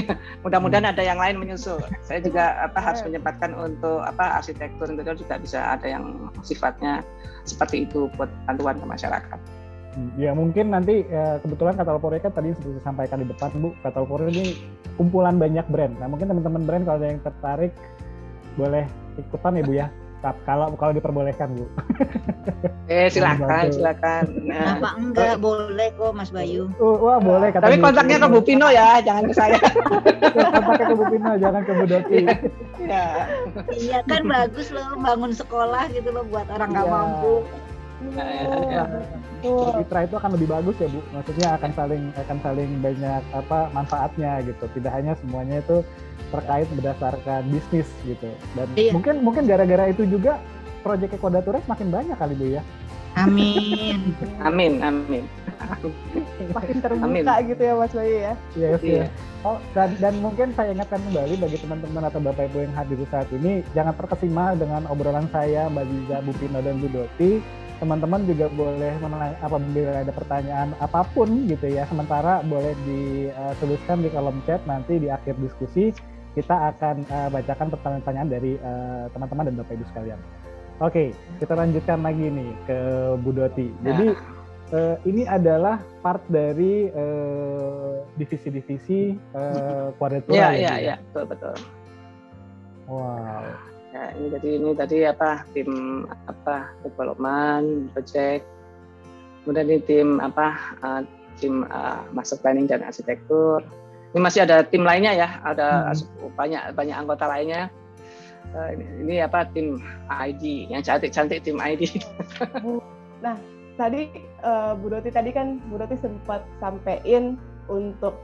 Mudah-mudahan ada yang lain menyusul. Saya juga harus menyempatkan untuk arsitektur interior juga bisa ada yang sifatnya seperti itu buat bantuan ke masyarakat. Ya mungkin nanti kebetulan Katalpori kan tadi seperti disampaikan di depan Bu, Katalpori ini kumpulan banyak brand. Nah mungkin teman-teman brand kalau ada yang tertarik boleh ikutan ya Bu ya, kalau diperbolehkan Bu. Silakan. Nah, apa enggak boleh kok Mas Bayu. Wah boleh. Tapi kontaknya ke Bu Pino ya, jangan ke saya. Kontaknya ke Bu Pino, jangan ke Bu Doti. Ya. Iya kan bagus loh bangun sekolah gitu loh buat orang nggak mampu. Mitra itu akan lebih bagus ya Bu, maksudnya akan saling banyak manfaatnya gitu, tidak hanya semuanya itu terkait berdasarkan bisnis gitu. Dan mungkin gara-gara itu juga proyek Quadratura semakin banyak kali Bu ya. Amin. Amin. Makin terbuka gitu ya Mas Bayu ya. Yes. Oh, dan mungkin saya ingatkan kembali bagi teman-teman atau Bapak Ibu yang hadir saat ini, jangan terkesima dengan obrolan saya, Mbak Ziza, Bu Pino dan Bu Doti. Teman-teman juga boleh apabila ada pertanyaan apapun gitu ya, sementara boleh dituliskan di kolom chat, nanti di akhir diskusi kita akan bacakan pertanyaan-pertanyaan dari teman-teman dan Bapak Ibu sekalian. Oke, kita lanjutkan lagi nih ke Bu Doti. Jadi ini adalah part dari divisi-divisi Quadratura. Iya, betul. Wow. Ya, ini tadi tim development project, kemudian ini tim master planning dan arsitektur. Ini masih ada tim lainnya ya, ada banyak anggota lainnya. Ini tim ID yang cantik tim ID. Nah tadi Bu Doti sempat sampaikan untuk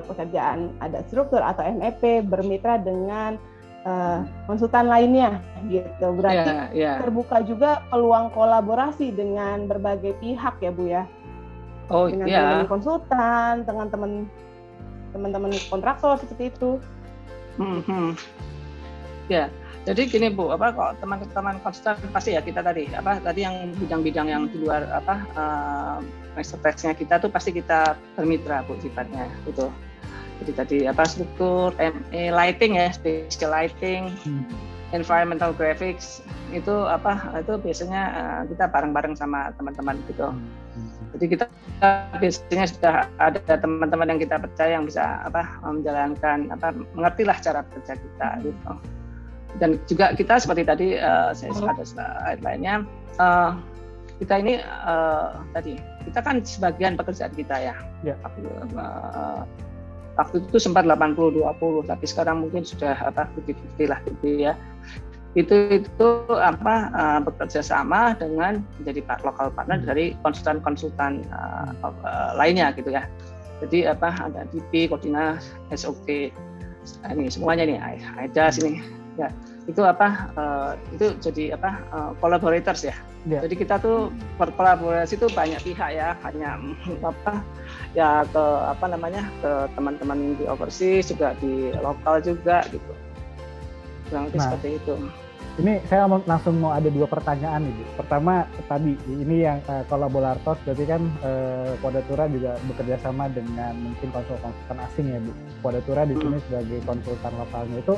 pekerjaan ada struktur atau MEP bermitra dengan konsultan lainnya gitu. Berarti terbuka juga peluang kolaborasi dengan berbagai pihak ya Bu ya. Dengan teman konsultan, dengan teman-teman kontraktor seperti itu. Ya, jadi gini Bu, kok teman-teman konsultan pasti ya kita tadi yang bidang-bidang yang di luar expertise-nya kita tuh pasti kita bermitra Bu sifatnya gitu. Jadi tadi struktur, ME, lighting ya, spatial lighting, environmental graphics itu biasanya kita bareng-bareng sama teman-teman gitu. Jadi kita biasanya sudah ada teman-teman yang kita percaya yang bisa menjalankan mengertilah cara kerja kita gitu. Dan juga kita seperti tadi saya ada slide lainnya, kita ini tadi kita kan sebagian pekerjaan kita ya. Waktu itu sempat 80-20, tapi sekarang mungkin sudah 50-50 lah gitu ya. Itu bekerja sama dengan menjadi lokal partner dari konsultan-konsultan lainnya gitu ya. Jadi ada DP, Koordina, SOP, ini semuanya nih, AIDA sini ya. Itu itu jadi collaborators ya. Jadi kita tuh berkolaborasi itu banyak pihak ya, hanya ke ke teman-teman di overseas juga, di lokal juga gitu. Kurang lebih seperti itu. Ini saya langsung mau ada 2 pertanyaan nih Bu. Pertama tadi ini yang kolaborator, berarti kan Quadratura juga bekerja sama dengan mungkin konsultan asing ya Bu. Quadratura di sini sebagai konsultan lokalnya itu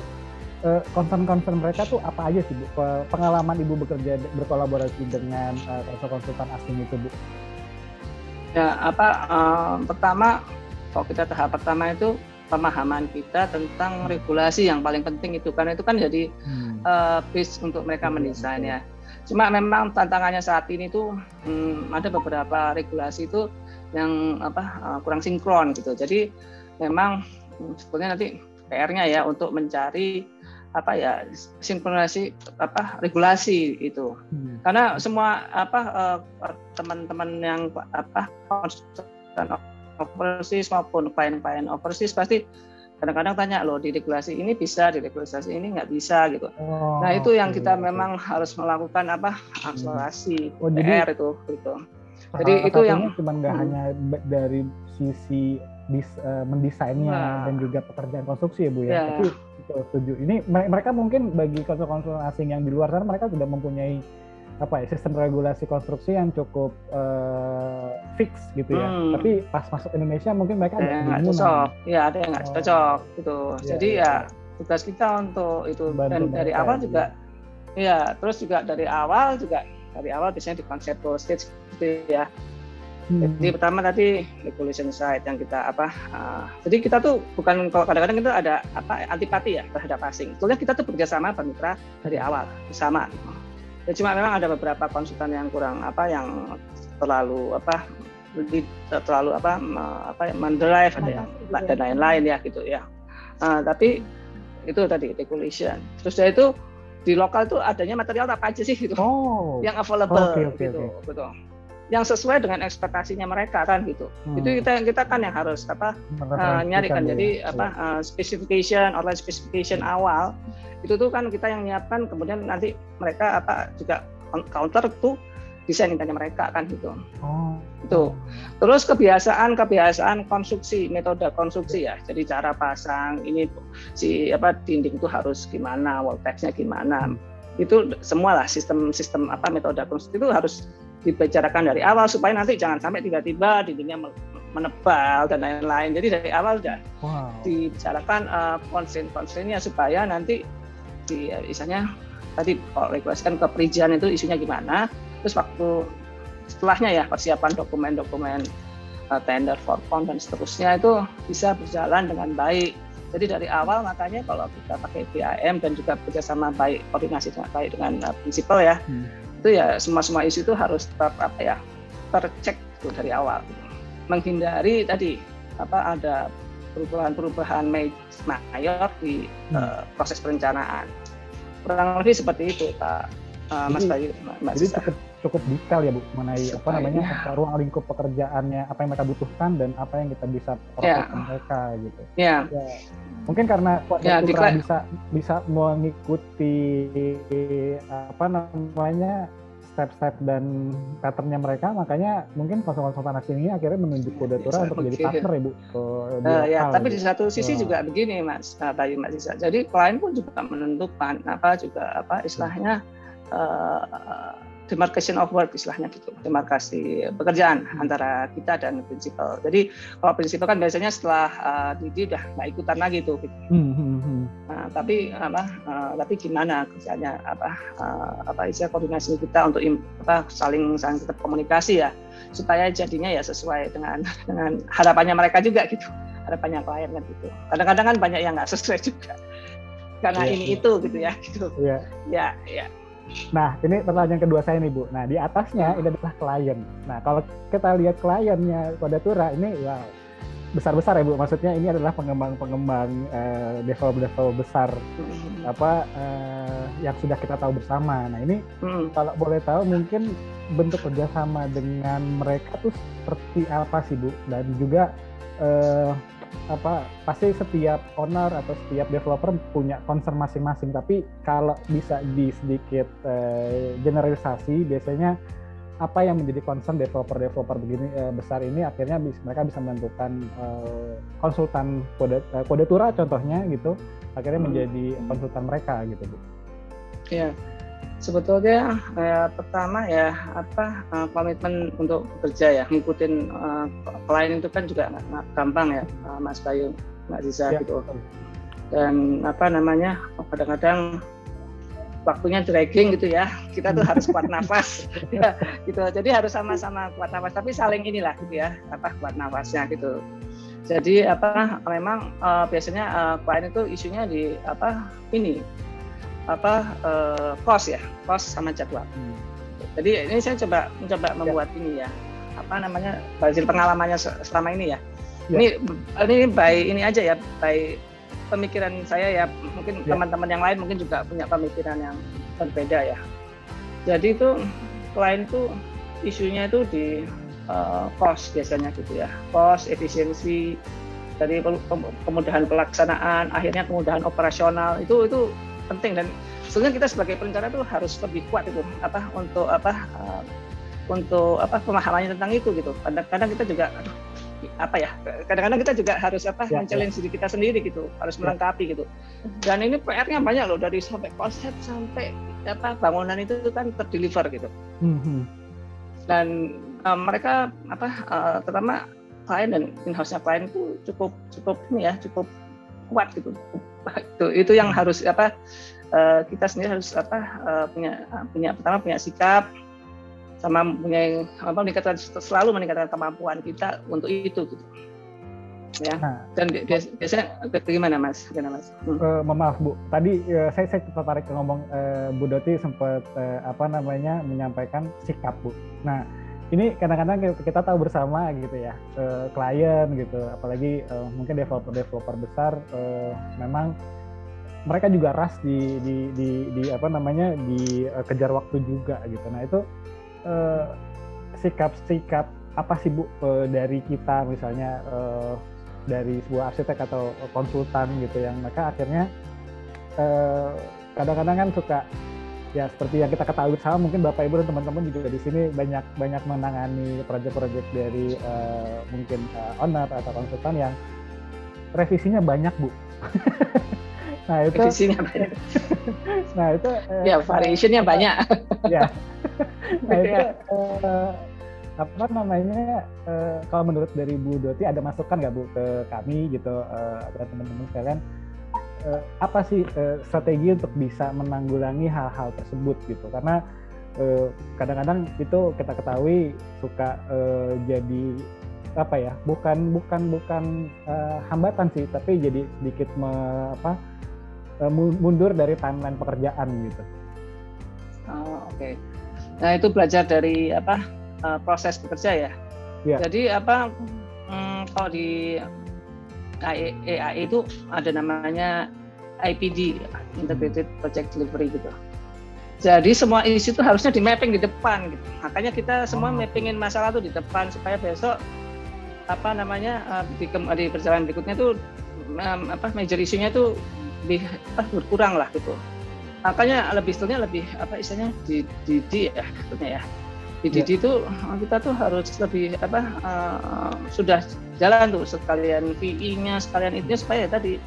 concern mereka tuh apa aja sih Bu? Pengalaman Ibu bekerja berkolaborasi dengan konsultan asing itu Bu? Ya pertama kalau kita tahap pertama itu pemahaman kita tentang regulasi yang paling penting itu, karena itu kan jadi base untuk mereka mendesain ya. Cuma memang tantangannya saat ini tuh ada beberapa regulasi itu yang kurang sinkron gitu. Jadi memang sebetulnya nanti PR-nya ya untuk mencari sinkronisasi regulasi itu. Karena semua teman-teman yang konsultan overseas maupun klien-klien overseas pasti kadang-kadang tanya loh, di regulasi ini bisa, di regulasi ini nggak bisa gitu. Nah itu yang kita memang harus melakukan akselerasi PR itu gitu. Jadi itu yang cuma nggak hanya dari sisi mendesainnya dan juga pekerjaan konstruksi ya Bu ya. Tapi setuju. Ini mereka mungkin bagi konsultan asing yang di luar sana, mereka sudah mempunyai sistem regulasi konstruksi yang cukup fix gitu ya. Tapi pas masuk Indonesia mungkin mereka ada nggak cocok. Ya ada yang nggak cocok gitu. Jadi tugas kita untuk itu dan dari awal juga terus juga dari awal biasanya di konsep stage gitu ya. Jadi pertama tadi regulation side yang kita jadi kita tuh bukan, kalau kadang-kadang itu ada antipati ya terhadap asing. Sebetulnya kita tuh bekerjasama bermitra dari awal bersama. Ya, cuma memang ada beberapa konsultan yang kurang yang terlalu mendrive dan lain-lain ya gitu ya. Tapi itu tadi regulation. Terus dari itu di lokal itu adanya material apa aja sih gitu yang available gitu. Betul. Yang sesuai dengan ekspektasinya mereka kan gitu. Itu kita kan yang harus nyari kan. Jadi specification, online specification awal itu tuh kan kita yang nyiapkan, kemudian nanti mereka juga counter tuh desain intanya mereka kan gitu. Itu. Terus kebiasaan konstruksi, metode konstruksi ya. Jadi cara pasang ini dinding itu harus gimana, wall text-nya gimana. Itu semualah sistem metode konstruksi itu harus dibicarakan dari awal supaya nanti jangan sampai tiba-tiba dindingnya menebal dan lain-lain. Jadi dari awal sudah dibicarakan constraint-constraint-nya supaya nanti misalnya tadi kalau regulasikan ke perizinan itu isunya gimana, terus waktu setelahnya ya persiapan dokumen-dokumen tender for fund dan seterusnya itu bisa berjalan dengan baik. Jadi dari awal makanya kalau kita pakai BIM dan juga bekerjasama baik, koordinasi dengan baik dengan prinsipal ya, itu ya semua isu itu harus tetap tercek dari awal, menghindari tadi ada perubahan mayor di proses perencanaan. Kurang lebih seperti itu Pak Mas Bayu, Mbak Sisa. Jadi cukup detail ya Bu mengenai apa namanya ruang lingkup pekerjaannya, apa yang mereka butuhkan dan apa yang kita bisa provide ke mereka gitu. Ya. Mungkin karena Quadratura bisa mengikuti apa namanya step-step dan patternnya mereka, makanya mungkin konsultan asing ini akhirnya menunjuk Quadratura untuk menjadi partner ya Bu. Tapi di satu sisi juga begini Mas Bayu, Mas Isa. Jadi klien pun juga menentukan istilahnya demarcation of work istilahnya gitu, demarkasi pekerjaan antara kita dan prinsipal. Jadi kalau prinsipal kan biasanya setelah dia udah nggak ikutan lagi tuh. Gitu. Nah, tapi gimana kerjanya istilah koordinasi kita untuk saling tetap komunikasi ya, supaya jadinya ya sesuai dengan harapannya mereka juga gitu, harapannya klien kan gitu. Kadang-kadang kan banyak yang nggak sesuai juga karena itu gitu ya gitu. Ya. Nah, ini pertanyaan kedua saya nih Bu. Nah, di atasnya ini adalah klien. Nah, kalau kita lihat kliennya Quadratura ini, wow, besar-besar ya Bu. Maksudnya ini adalah pengembang-pengembang developer besar yang sudah kita tahu bersama. Nah, ini kalau boleh tahu mungkin bentuk kerjasama dengan mereka tuh seperti apa sih Bu? Dan juga pasti setiap owner atau setiap developer punya concern masing-masing, tapi kalau bisa di sedikit generalisasi, biasanya apa yang menjadi concern developer begini besar ini akhirnya mereka bisa menentukan konsultan Quadratura contohnya gitu, akhirnya menjadi konsultan mereka gitu Bu. Iya. Sebetulnya pertama ya komitmen untuk bekerja ya, ngikutin klien itu kan juga nggak gampang ya Mas Bayu, Mbak Ziza gitu. Dan kadang-kadang waktunya dragging gitu ya, kita tuh harus kuat nafas ya, gitu. Jadi harus sama-sama kuat nafas, tapi saling inilah gitu ya, kuat nafasnya gitu. Jadi memang biasanya klien itu isunya di cost sama jadwal. Jadi ini saya mencoba membuat ini ya, hasil pengalamannya selama ini ya. Ini by ini aja ya, by pemikiran saya ya, mungkin teman-teman yang lain mungkin juga punya pemikiran yang berbeda ya. Jadi itu klien itu isunya itu di cost biasanya gitu ya, cost, efisiensi, dari kemudahan pelaksanaan, akhirnya kemudahan operasional itu penting, dan sebenarnya kita sebagai perencana itu harus lebih kuat itu untuk pemahamannya tentang itu gitu. Kadang-kadang kita juga kadang-kadang kita juga harus men-challenge diri kita sendiri gitu, harus melengkapi gitu. Dan ini PR-nya banyak loh, dari sampai konsep sampai bangunan itu kan terdeliver gitu. Dan mereka terutama klien dan in-house-nya klien itu cukup kuat gitu. Itu yang harus kita sendiri harus punya sikap, sama punya selalu meningkatkan kemampuan kita untuk itu gitu. Ya. Dan biasanya bagaimana Mas? Maaf Bu, tadi saya tertarik ngomong Bu Doti sempat menyampaikan sikap Bu. Nah, ini kadang-kadang kita tahu bersama gitu ya, klien gitu, apalagi mungkin developer besar, memang mereka juga rush dikejar waktu juga gitu. Nah itu sikap apa sih Bu dari kita misalnya dari sebuah arsitek atau konsultan gitu, yang mereka akhirnya kadang-kadang kan suka ya seperti yang kita ketahui bersama, mungkin Bapak Ibu dan teman-teman juga di sini banyak menangani proyek-proyek dari mungkin owner atau konsultan yang revisinya banyak Bu. Nah itu revisinya banyak. Nah itu variationnya banyak. Ya. Nah itu kalau menurut dari Bu Doti ada masukan nggak Bu ke kami gitu atau teman-teman sekalian, apa sih strategi untuk bisa menanggulangi hal-hal tersebut gitu, karena kadang-kadang itu kita ketahui suka jadi bukan hambatan sih, tapi jadi sedikit mundur dari timeline pekerjaan gitu. Oke. Nah itu belajar dari proses bekerja ya. Jadi kalau di EAE itu ada namanya IPD, Integrated Project Delivery gitu. Jadi semua isu itu harusnya di mapping di depan gitu. Makanya kita semua mappingin masalah itu di depan supaya besok di perjalanan berikutnya itu major isunya itu lebih berkurang lah gitu. Makanya lebih istilahnya di ya sebetulnya ya. Di Didi itu kita tuh harus lebih sudah jalan tuh sekalian VI-nya sekalian itunya supaya tadi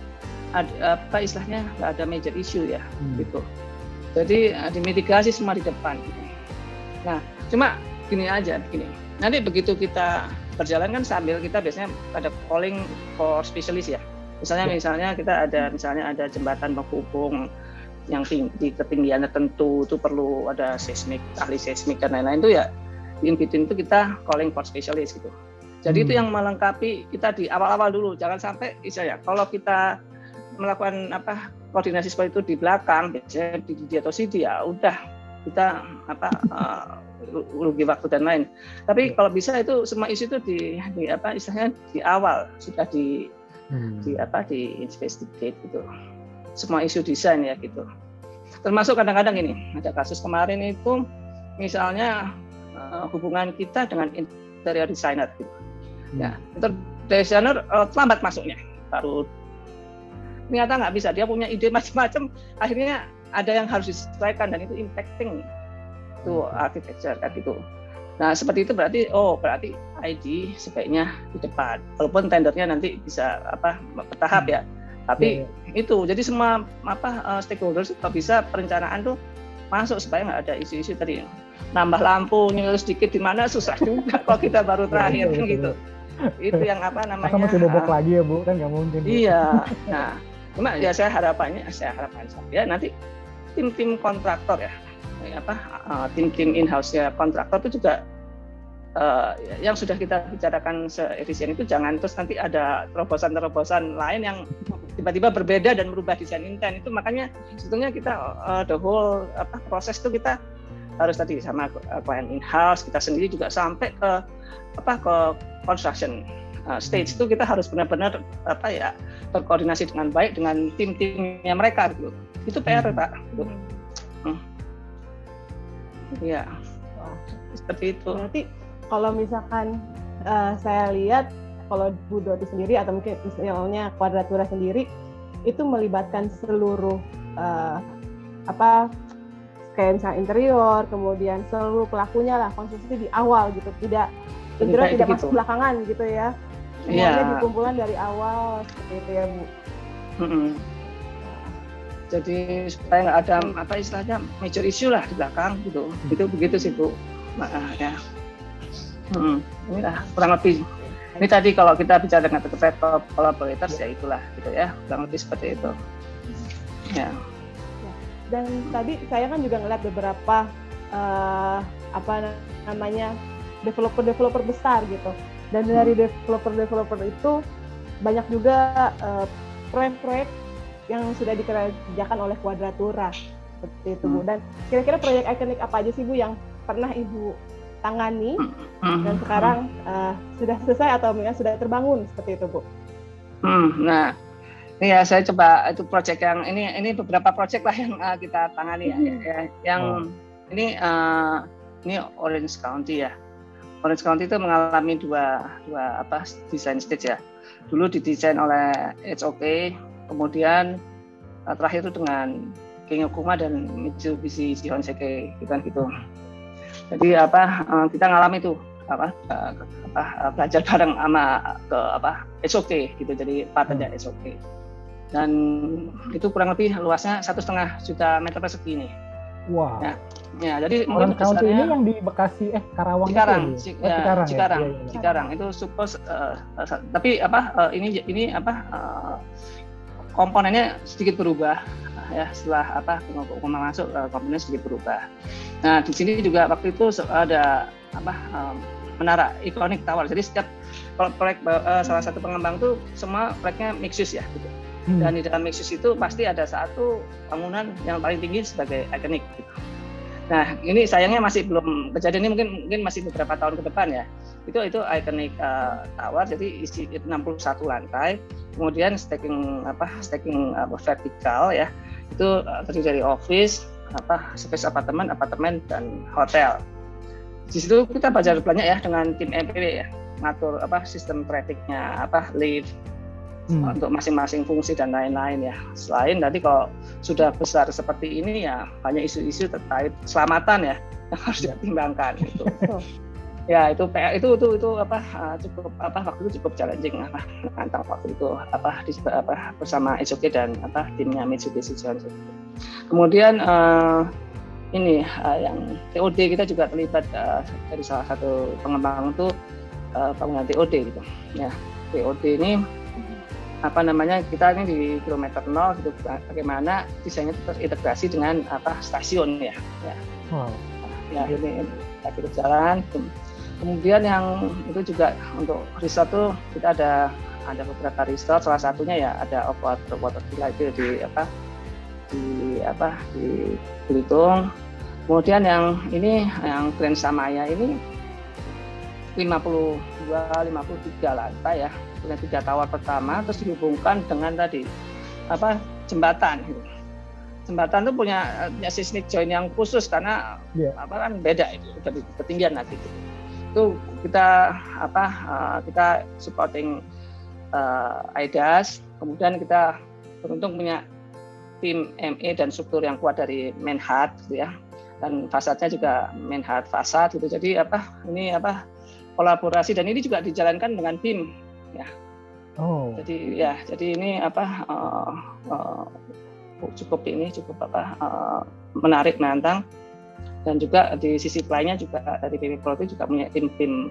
ada istilahnya nggak ada major issue ya gitu. Jadi dimitigasi semua di depan. Nah, cuma gini. Nanti begitu kita berjalan kan sambil kita biasanya ada calling for specialist ya. Misalnya kita ada jembatan penghubung yang di ketinggian tertentu itu perlu ada ahli seismik dan lain-lain itu ya di in between itu kita calling for specialist gitu. Jadi itu yang melengkapi kita di awal-awal dulu. Jangan sampai kalau kita melakukan koordinasi seperti itu di belakang, biasanya di Didi atau CD ya udah kita rugi waktu dan lain. Tapi kalau bisa itu semua isu itu istilahnya di awal sudah di investigate gitu. Semua isu desain ya gitu. Termasuk kadang-kadang ini ada kasus kemarin itu misalnya hubungan kita dengan interior designer gitu. Ya, interior designer terlambat masuknya, baru ternyata nggak bisa, dia punya ide macam-macam, akhirnya ada yang harus disesuaikan dan itu impacting to architecture kan gitu. Nah seperti itu berarti ID sebaiknya di depan, walaupun tendernya nanti bisa bertahap ya. Tapi itu jadi semua stakeholders kalau bisa perencanaan tuh masuk supaya nggak ada isu-isu tadi nambah lampu nyuruh sedikit di mana susah juga kalau kita baru terakhir kan gitu. Itu yang namanya. Masa masih bobok lagi ya Bu, kan nggak mungkin. Iya. Nah cuma ya saya harapan saya nanti tim kontraktor ya tim in-house ya kontraktor itu juga yang sudah kita bicarakan seefisien itu jangan terus nanti ada terobosan lain yang tiba-tiba berbeda dan merubah desain intent itu. Makanya sebetulnya kita the whole proses itu kita harus tadi sama klien in-house, kita sendiri juga sampai ke construction stage itu kita harus benar-benar berkoordinasi dengan baik dengan tim-timnya mereka gitu. Itu PR Pak. Iya. Seperti itu. Berarti kalau misalkan saya lihat kalau Bu Doti sendiri atau mungkin misalnya Quadratura sendiri itu melibatkan seluruh kayak misalnya interior, kemudian seluruh pelakunya lah konstruksi di awal gitu, tidak interior tidak masuk belakangan gitu ya. Semuanya dikumpulkan dari awal seperti itu ya Bu. Jadi supaya nggak ada istilahnya major issue lah di belakang gitu. Itu begitu sih Bu. Ya. Ini lah kurang lebih. Ini tadi kalau kita bicara dengan top collaborators ya itulah gitu ya. Kurang lebih seperti itu. Ya. Dan tadi saya kan juga ngeliat beberapa developer besar gitu. Dan dari developer itu banyak juga proyek-proyek yang sudah dikerjakan oleh Quadratura seperti itu Bu. Dan kira-kira proyek ikonik apa aja sih Bu yang pernah Ibu tangani dan sekarang sudah selesai atau mungkin sudah terbangun seperti itu Bu? Nah, ini ya saya coba itu proyek yang ini beberapa proyek lah yang kita tangani ya. Yang ini Orange County ya. Orange County itu mengalami dua desain stage ya. Dulu didesain oleh HOK, kemudian terakhir itu dengan King Okuma dan Mitsubishi Shinseki gitu. Jadi kita ngalami itu belajar bareng sama HOK gitu. Jadi partnernya HOK. Dan itu kurang lebih luasnya 1,5 juta meter persegi nih. Wow. Ya, jadi Orange County ini yang di Bekasi, Karawang. Cikarang itu suppose tapi ini komponennya sedikit berubah ya setelah Okuma masuk komponen sedikit berubah. Nah di sini juga waktu itu ada menara ikonik tower. Jadi setiap proyek salah satu pengembang tuh semua proyeknya mixed use ya gitu. Dan di dalam mixed use itu pasti ada satu bangunan yang paling tinggi sebagai ikonik gitu. Nah ini sayangnya masih belum kejadian, ini mungkin masih beberapa tahun ke depan ya. Itu iconic tower, jadi isi 61 lantai, kemudian stacking vertikal ya. Itu terdiri dari office, space apartemen dan hotel. Di situ kita belajar banyak ya dengan tim MPW ya, ngatur sistem trafficnya, lift untuk masing-masing fungsi dan lain-lain ya. Selain tadi kalau sudah besar seperti ini ya banyak isu-isu terkait keselamatan ya yang harus dipertimbangkan gitu. Ya itu cukup waktu itu cukup challenging tentang waktu itu bersama SOK dan timnya Mitsubishi Johnson. Kemudian ini yang TOD kita juga terlibat dari salah satu pengembang itu bangunan TOD gitu. Ya, TOD ini kita ini di kilometer 0 gitu, bagaimana desainnya terintegrasi dengan stasiun ya. Wow. Ya ini kita berjalan. Kemudian yang itu juga untuk resort tuh kita ada beberapa resort, salah satunya ya ada water villa itu di Belitung. Kemudian yang Grand Samaya ini 53 lantai ya, punya 3 tower pertama, terus dihubungkan dengan tadi jembatan gitu. Jembatan itu punya seismic joint yang khusus karena kan beda itu dari ketinggian nanti gitu. Itu kita supporting AIDAS, kemudian kita beruntung punya tim ME dan struktur yang kuat dari Menhad gitu ya, dan fasadnya juga Menhad fasad gitu. Jadi kolaborasi, dan ini juga dijalankan dengan tim ya. Jadi ini cukup menarik, menantang. Dan juga di sisi lainnya juga dari PP Pro itu juga punya tim-tim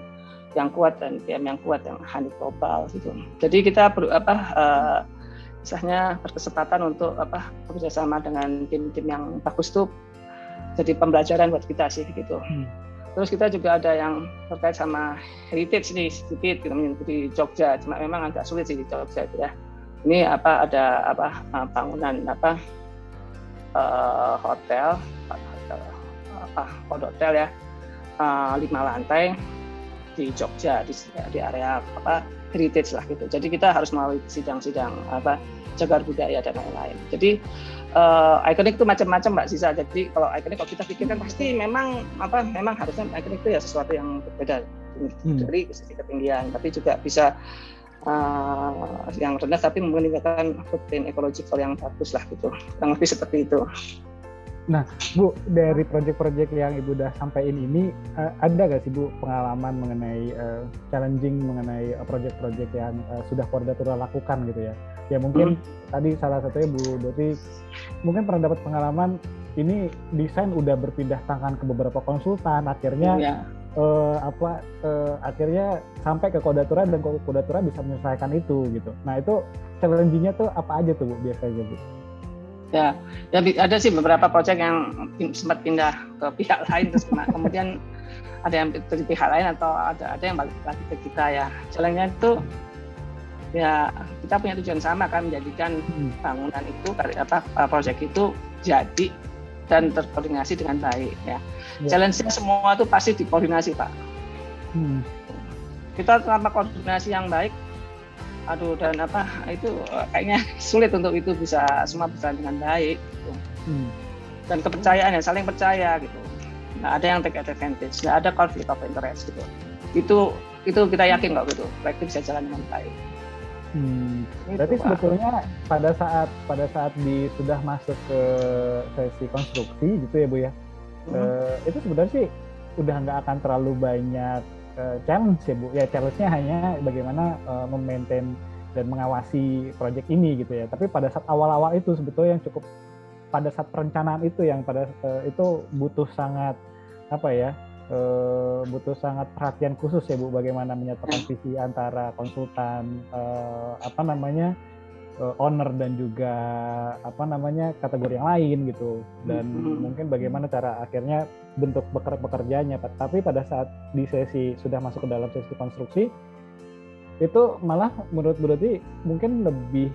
yang kuat dan PM yang kuat yang honey global gitu. Jadi kita misalnya berkesempatan untuk bekerjasama dengan tim-tim yang bagus tuh jadi pembelajaran buat kita sih gitu. Terus kita juga ada yang terkait sama heritage nih sedikit gitu, di Jogja, cuma memang agak sulit sih di Jogja itu ya. Ini ada bangunan hotel hotel ya, 5 lantai di Jogja di area heritage lah gitu. Jadi kita harus melalui sidang-sidang cagar budaya dan lain-lain. Jadi ikonik itu macam-macam Mbak Sisa. Jadi kalau ikonik kalau kita pikirkan pasti memang harusnya ikonik itu ya sesuatu yang berbeda dari sisi ketinggian, tapi juga bisa yang rendah tapi meningkatkan footprint ekologikal yang bagus lah gitu. Kurang lebih seperti itu. Nah, Bu, dari proyek-proyek yang Ibu udah sampaikan ini, ada nggak sih Bu pengalaman mengenai challenging mengenai proyek-proyek yang sudah Quadratura lakukan gitu ya? Ya mungkin tadi salah satunya Bu Doti mungkin pernah dapat pengalaman ini desain udah berpindah tangan ke beberapa konsultan, akhirnya akhirnya sampai ke Quadratura dan Quadratura bisa menyelesaikan itu gitu. Nah itu challenging-nya tuh apa aja tuh Bu biasanya Bu? Ya ada sih beberapa proyek yang sempat pindah ke pihak lain terus kemudian ada yang dari pihak lain atau ada yang balik lagi ke kita ya. Challenge-nya itu ya kita punya tujuan sama kan, menjadikan bangunan itu proyek itu jadi dan terkoordinasi dengan baik ya. Challenge-nya semua itu pasti dikoordinasi Pak. Kita tanpa koordinasi yang baik dan itu kayaknya sulit untuk itu bisa semua berjalan dengan baik gitu. Dan kepercayaan ya, saling percaya gitu. Nggak ada yang take advantage, nggak ada conflict of interest gitu. Itu kita yakin kok gitu, proyek itu bisa jalan dengan baik. Berarti sebetulnya pada saat sudah masuk ke sesi konstruksi gitu ya Bu ya, itu sebenarnya sih udah nggak akan terlalu banyak challenge ya Bu. Ya challenge-nya hanya bagaimana memaintain dan mengawasi proyek ini gitu ya. Tapi pada saat awal-awal itu sebetulnya yang cukup pada saat perencanaan itu yang itu butuh sangat butuh sangat perhatian khusus ya Bu, bagaimana menyatukan visi antara konsultan owner dan juga kategori yang lain gitu, dan mungkin bagaimana cara akhirnya bentuk pekerjaannya. Tapi pada saat di sesi sudah masuk ke dalam sesi konstruksi itu malah menurut Bu Doti mungkin lebih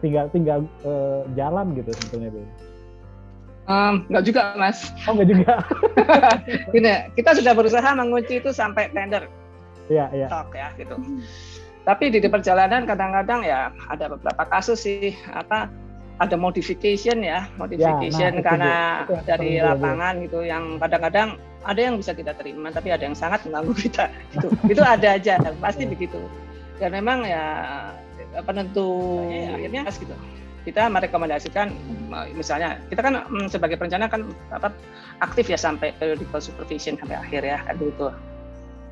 tinggal jalan gitu sebetulnya Bu. Enggak juga Mas. Oh enggak juga. Gini, kita sudah berusaha mengunci itu sampai tender. Iya. Talk ya gitu. Tapi di perjalanan kadang-kadang ya ada beberapa kasus sih ada modification itu, karena itu dari sering lapangan gitu, yang kadang-kadang ada yang bisa kita terima, tapi ada yang sangat mengganggu kita. Itu ada aja, pasti begitu. Dan memang ya penentu akhirnya gitu. Kita merekomendasikan, misalnya kita kan sebagai perencana kan aktif ya sampai periodical supervision sampai akhir ya, kan gitu.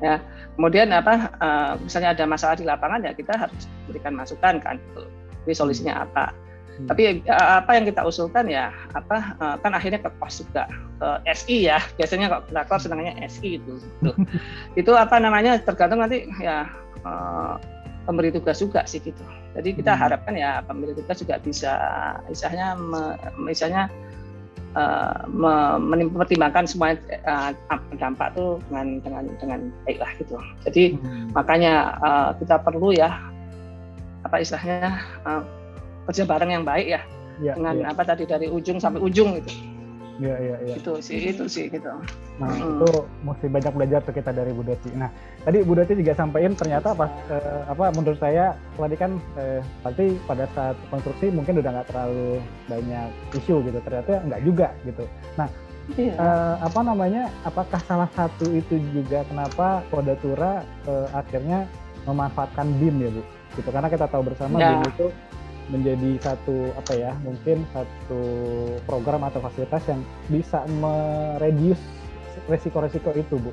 Ya, kemudian misalnya ada masalah di lapangan ya kita harus berikan masukan kan gitu. Jadi solusinya apa? Tapi apa yang kita usulkan ya kan akhirnya ke pos juga, ke SI ya, biasanya kok pelakor senangnya SI itu. Itu tergantung nanti ya pemberi tugas juga sih gitu. Jadi kita harapkan ya pemberi tugas juga bisa misalnya mempertimbangkan semua dampak tuh dengan baik lah gitu. Jadi makanya kita perlu ya kerja bareng yang baik ya, dengan tadi dari ujung sampai ujung gitu. Itu sih gitu. Nah, itu mesti banyak belajar tuh kita dari Bu Doti. Nah, tadi Bu Doti juga sampaikan ternyata menurut saya tadi kan nanti pada saat konstruksi mungkin udah nggak terlalu banyak isu gitu. Ternyata nggak juga gitu. Nah, apakah salah satu itu juga kenapa Quadratura akhirnya memanfaatkan BIM ya Bu? Gitu, karena kita tahu bersama BIM itu menjadi satu mungkin satu program atau fasilitas yang bisa mereduce resiko-resiko itu, Bu.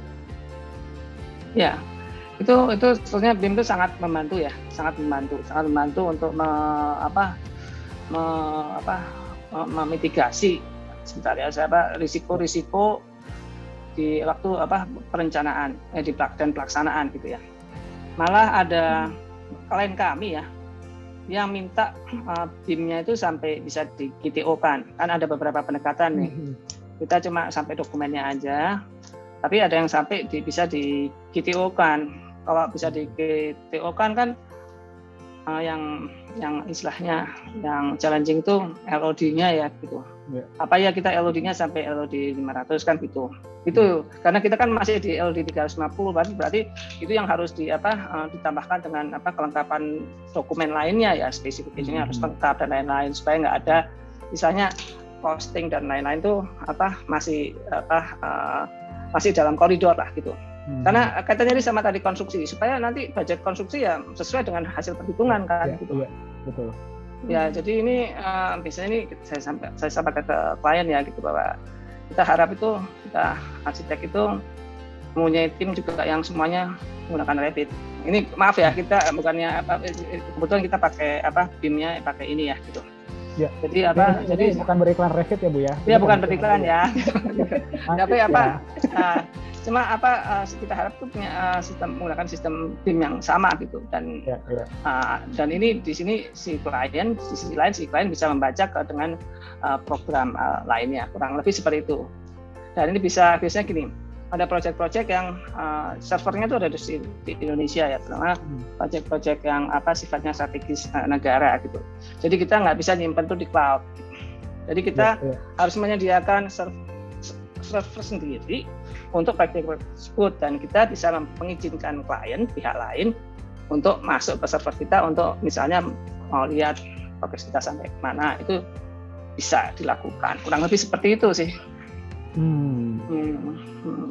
Ya, itu sebetulnya BIM itu sangat membantu sangat membantu untuk memitigasi risiko-risiko di waktu perencanaan dan pelaksanaan gitu ya. Malah ada klien kami ya yang minta BIM-nya itu sampai bisa di GTO-kan. Kan ada beberapa pendekatan nih. Kita cuma sampai dokumennya aja, tapi ada yang sampai bisa di GTO-kan. Kalau bisa di GTO-kan kan yang istilahnya yang challenging itu LOD-nya ya gitu. Kita LOD-nya sampai LOD 500 kan gitu. Itu karena kita kan masih di LOD 350, berarti itu yang harus ditambahkan dengan kelengkapan dokumen lainnya ya, spesifikasinya harus lengkap dan lain-lain, supaya nggak ada misalnya costing dan lain-lain tuh masih dalam koridor lah gitu. Karena kaitannya sama tadi konstruksi, supaya nanti budget konstruksi ya sesuai dengan hasil perhitungan kan gitu. Iya, betul. Ya, jadi ini biasanya ini saya sampaikan ke klien ya gitu, bahwa kita harap itu kita arsitek itu mempunyai tim juga yang semuanya menggunakan Revit. Ini maaf ya, kita bukannya kebetulan kita pakai BIM-nya pakai ini ya gitu. Ya. Jadi bukan beriklan Revit ya Bu ya? Iya, bukan beriklan ya. Tapi cuma kita harap tuh punya menggunakan sistem BIM yang sama gitu, dan dan ini di sini si klien bisa membaca dengan program lainnya, kurang lebih seperti itu. Dan ini biasanya gini, ada proyek-proyek yang servernya itu ada di Indonesia ya, terutama proyek-proyek yang sifatnya strategis negara gitu. Jadi kita nggak bisa nyimpen tuh di cloud. Jadi kita harus menyediakan server sendiri untuk proyek tersebut, dan kita bisa mengizinkan klien pihak lain untuk masuk ke server kita untuk misalnya mau lihat progres kita sampai mana, itu bisa dilakukan. Kurang lebih seperti itu sih.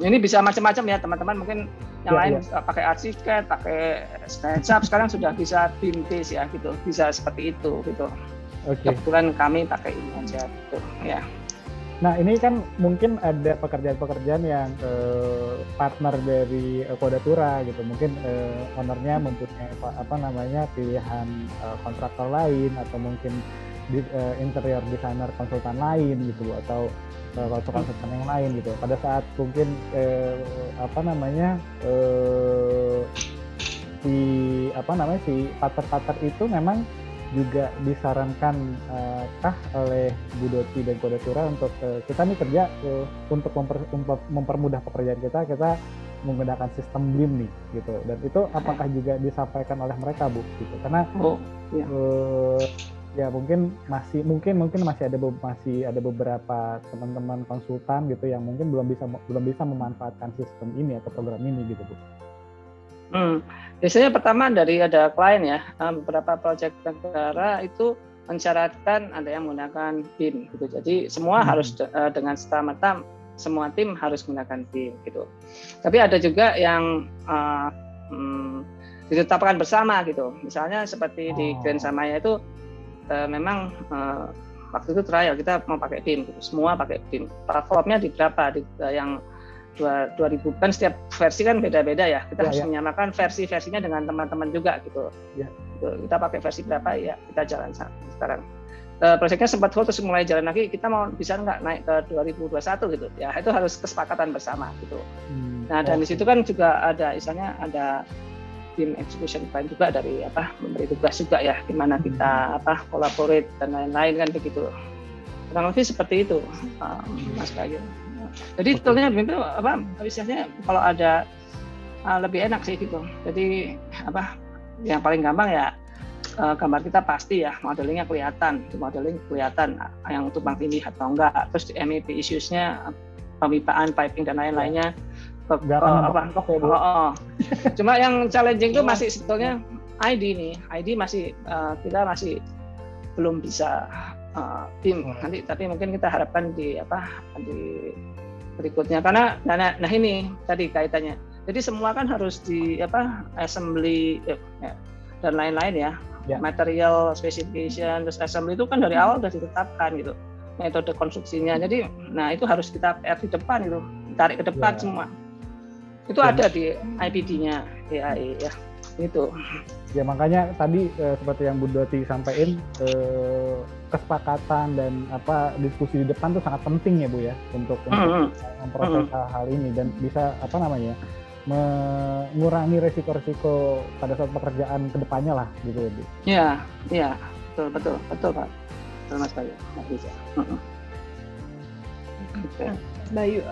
Ini bisa macam-macam ya teman-teman, mungkin yang lain pakai ArchiCAD, pakai SketchUp, sekarang sudah bisa BIM base ya gitu, bisa seperti itu gitu. Kebetulan kami pakai ini aja gitu ya. Nah, ini kan mungkin ada pekerjaan-pekerjaan yang partner dari Quadratura gitu, mungkin ownernya mempunyai pilihan kontraktor lain, atau mungkin interior designer konsultan lain gitu, atau konsultan yang lain gitu. Pada saat mungkin si partner itu memang juga disarankan oleh Bu Doti dan Quadratura untuk kita nih kerja untuk mempermudah pekerjaan kita menggunakan sistem BIM nih gitu, dan itu apakah juga disampaikan oleh mereka Bu gitu, karena ya mungkin masih ada beberapa teman-teman konsultan gitu yang mungkin belum bisa memanfaatkan sistem ini atau program ini gitu Bu. Biasanya pertama dari ada klien ya, beberapa proyek negara itu mensyaratkan ada yang menggunakan BIM gitu. Jadi semua harus dengan serta-merta semua tim harus menggunakan BIM gitu. Tapi ada juga yang ditetapkan bersama gitu. Misalnya seperti di Grand Samaya itu memang waktu itu trial kita mau pakai BIM gitu. Semua pakai BIM. Platformnya di berapa? Yang 2000 kan setiap versi kan beda-beda ya. Kita harus menyamakan versi-versinya dengan teman-teman juga gitu. Gitu. Kita pakai versi berapa ya kita jalan sekarang. Proyeknya sempat terus mulai jalan lagi. Kita mau bisa nggak naik ke 2021 gitu. Ya itu harus kesepakatan bersama gitu. Nah dan di situ kan juga ada misalnya ada tim execution plan juga dari memberi tugas juga ya, gimana kita collaborate dan lain-lain kan begitu. Kurang lebih seperti itu, Mas Bayu. Jadi sebetulnya itu misalnya kalau ada lebih enak sih gitu. Jadi yang paling gampang ya gambar kita pasti ya, modelingnya kelihatan, modeling kelihatan yang tumpang tindih atau enggak. Terus MEP issues-nya, pemipaan, piping dan lain-lainnya. Cuma yang challenging itu masih sebetulnya ID nih. ID masih kita masih belum bisa tim nanti, tapi mungkin kita harapkan di berikutnya karena nah ini tadi kaitannya. Jadi semua kan harus di assembly dan lain-lain ya. Material specification terus assembly itu kan dari awal sudah ditetapkan gitu. Metode konstruksinya. Jadi nah itu harus kita PR di depan itu, tarik ke depan semua. Itu ada di IPD-nya DAE ya. Itu. Ya makanya tadi seperti yang Bu Doti sampaikan, kesepakatan dan diskusi di depan itu sangat penting ya Bu ya untuk memproses hal ini dan bisa mengurangi resiko-resiko pada saat pekerjaan kedepannya lah gitu ya Bu. Iya betul Pak. Betul Mas Bayu. Mas Bayu,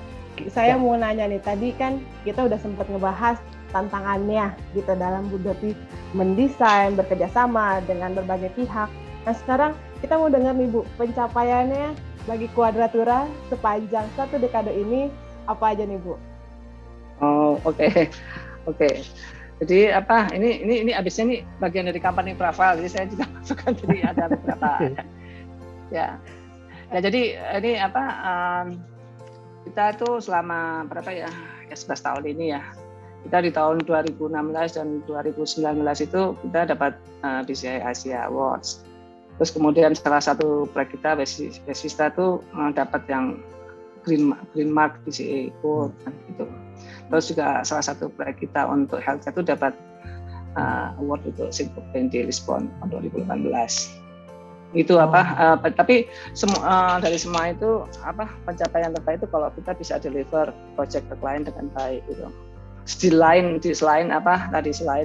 saya mau nanya nih, tadi kan kita udah sempat ngebahas tantangannya gitu dalam Bu Doti mendesain bekerja sama dengan berbagai pihak. Nah sekarang kita mau dengar nih Bu, pencapaiannya bagi Quadratura sepanjang 1 dekade ini apa aja nih Bu? Oh oke. Jadi ini abisnya nih bagian dari company profile, jadi saya juga masukkan jadi ada beberapa ya. Jadi ini kita tuh selama 11 tahun ini ya. Kita di tahun 2016 dan 2019 itu kita dapat BCI Asia Awards. Terus kemudian salah satu proyek kita Besista tuh dapat yang Green Mark BCI Award gitu. Terus juga salah satu proyek kita untuk health itu dapat award untuk Singapore di Lisbon tahun 2018. Itu tapi dari semua itu pencapaian terbaik itu kalau kita bisa deliver project ke klien dengan baik gitu. Selain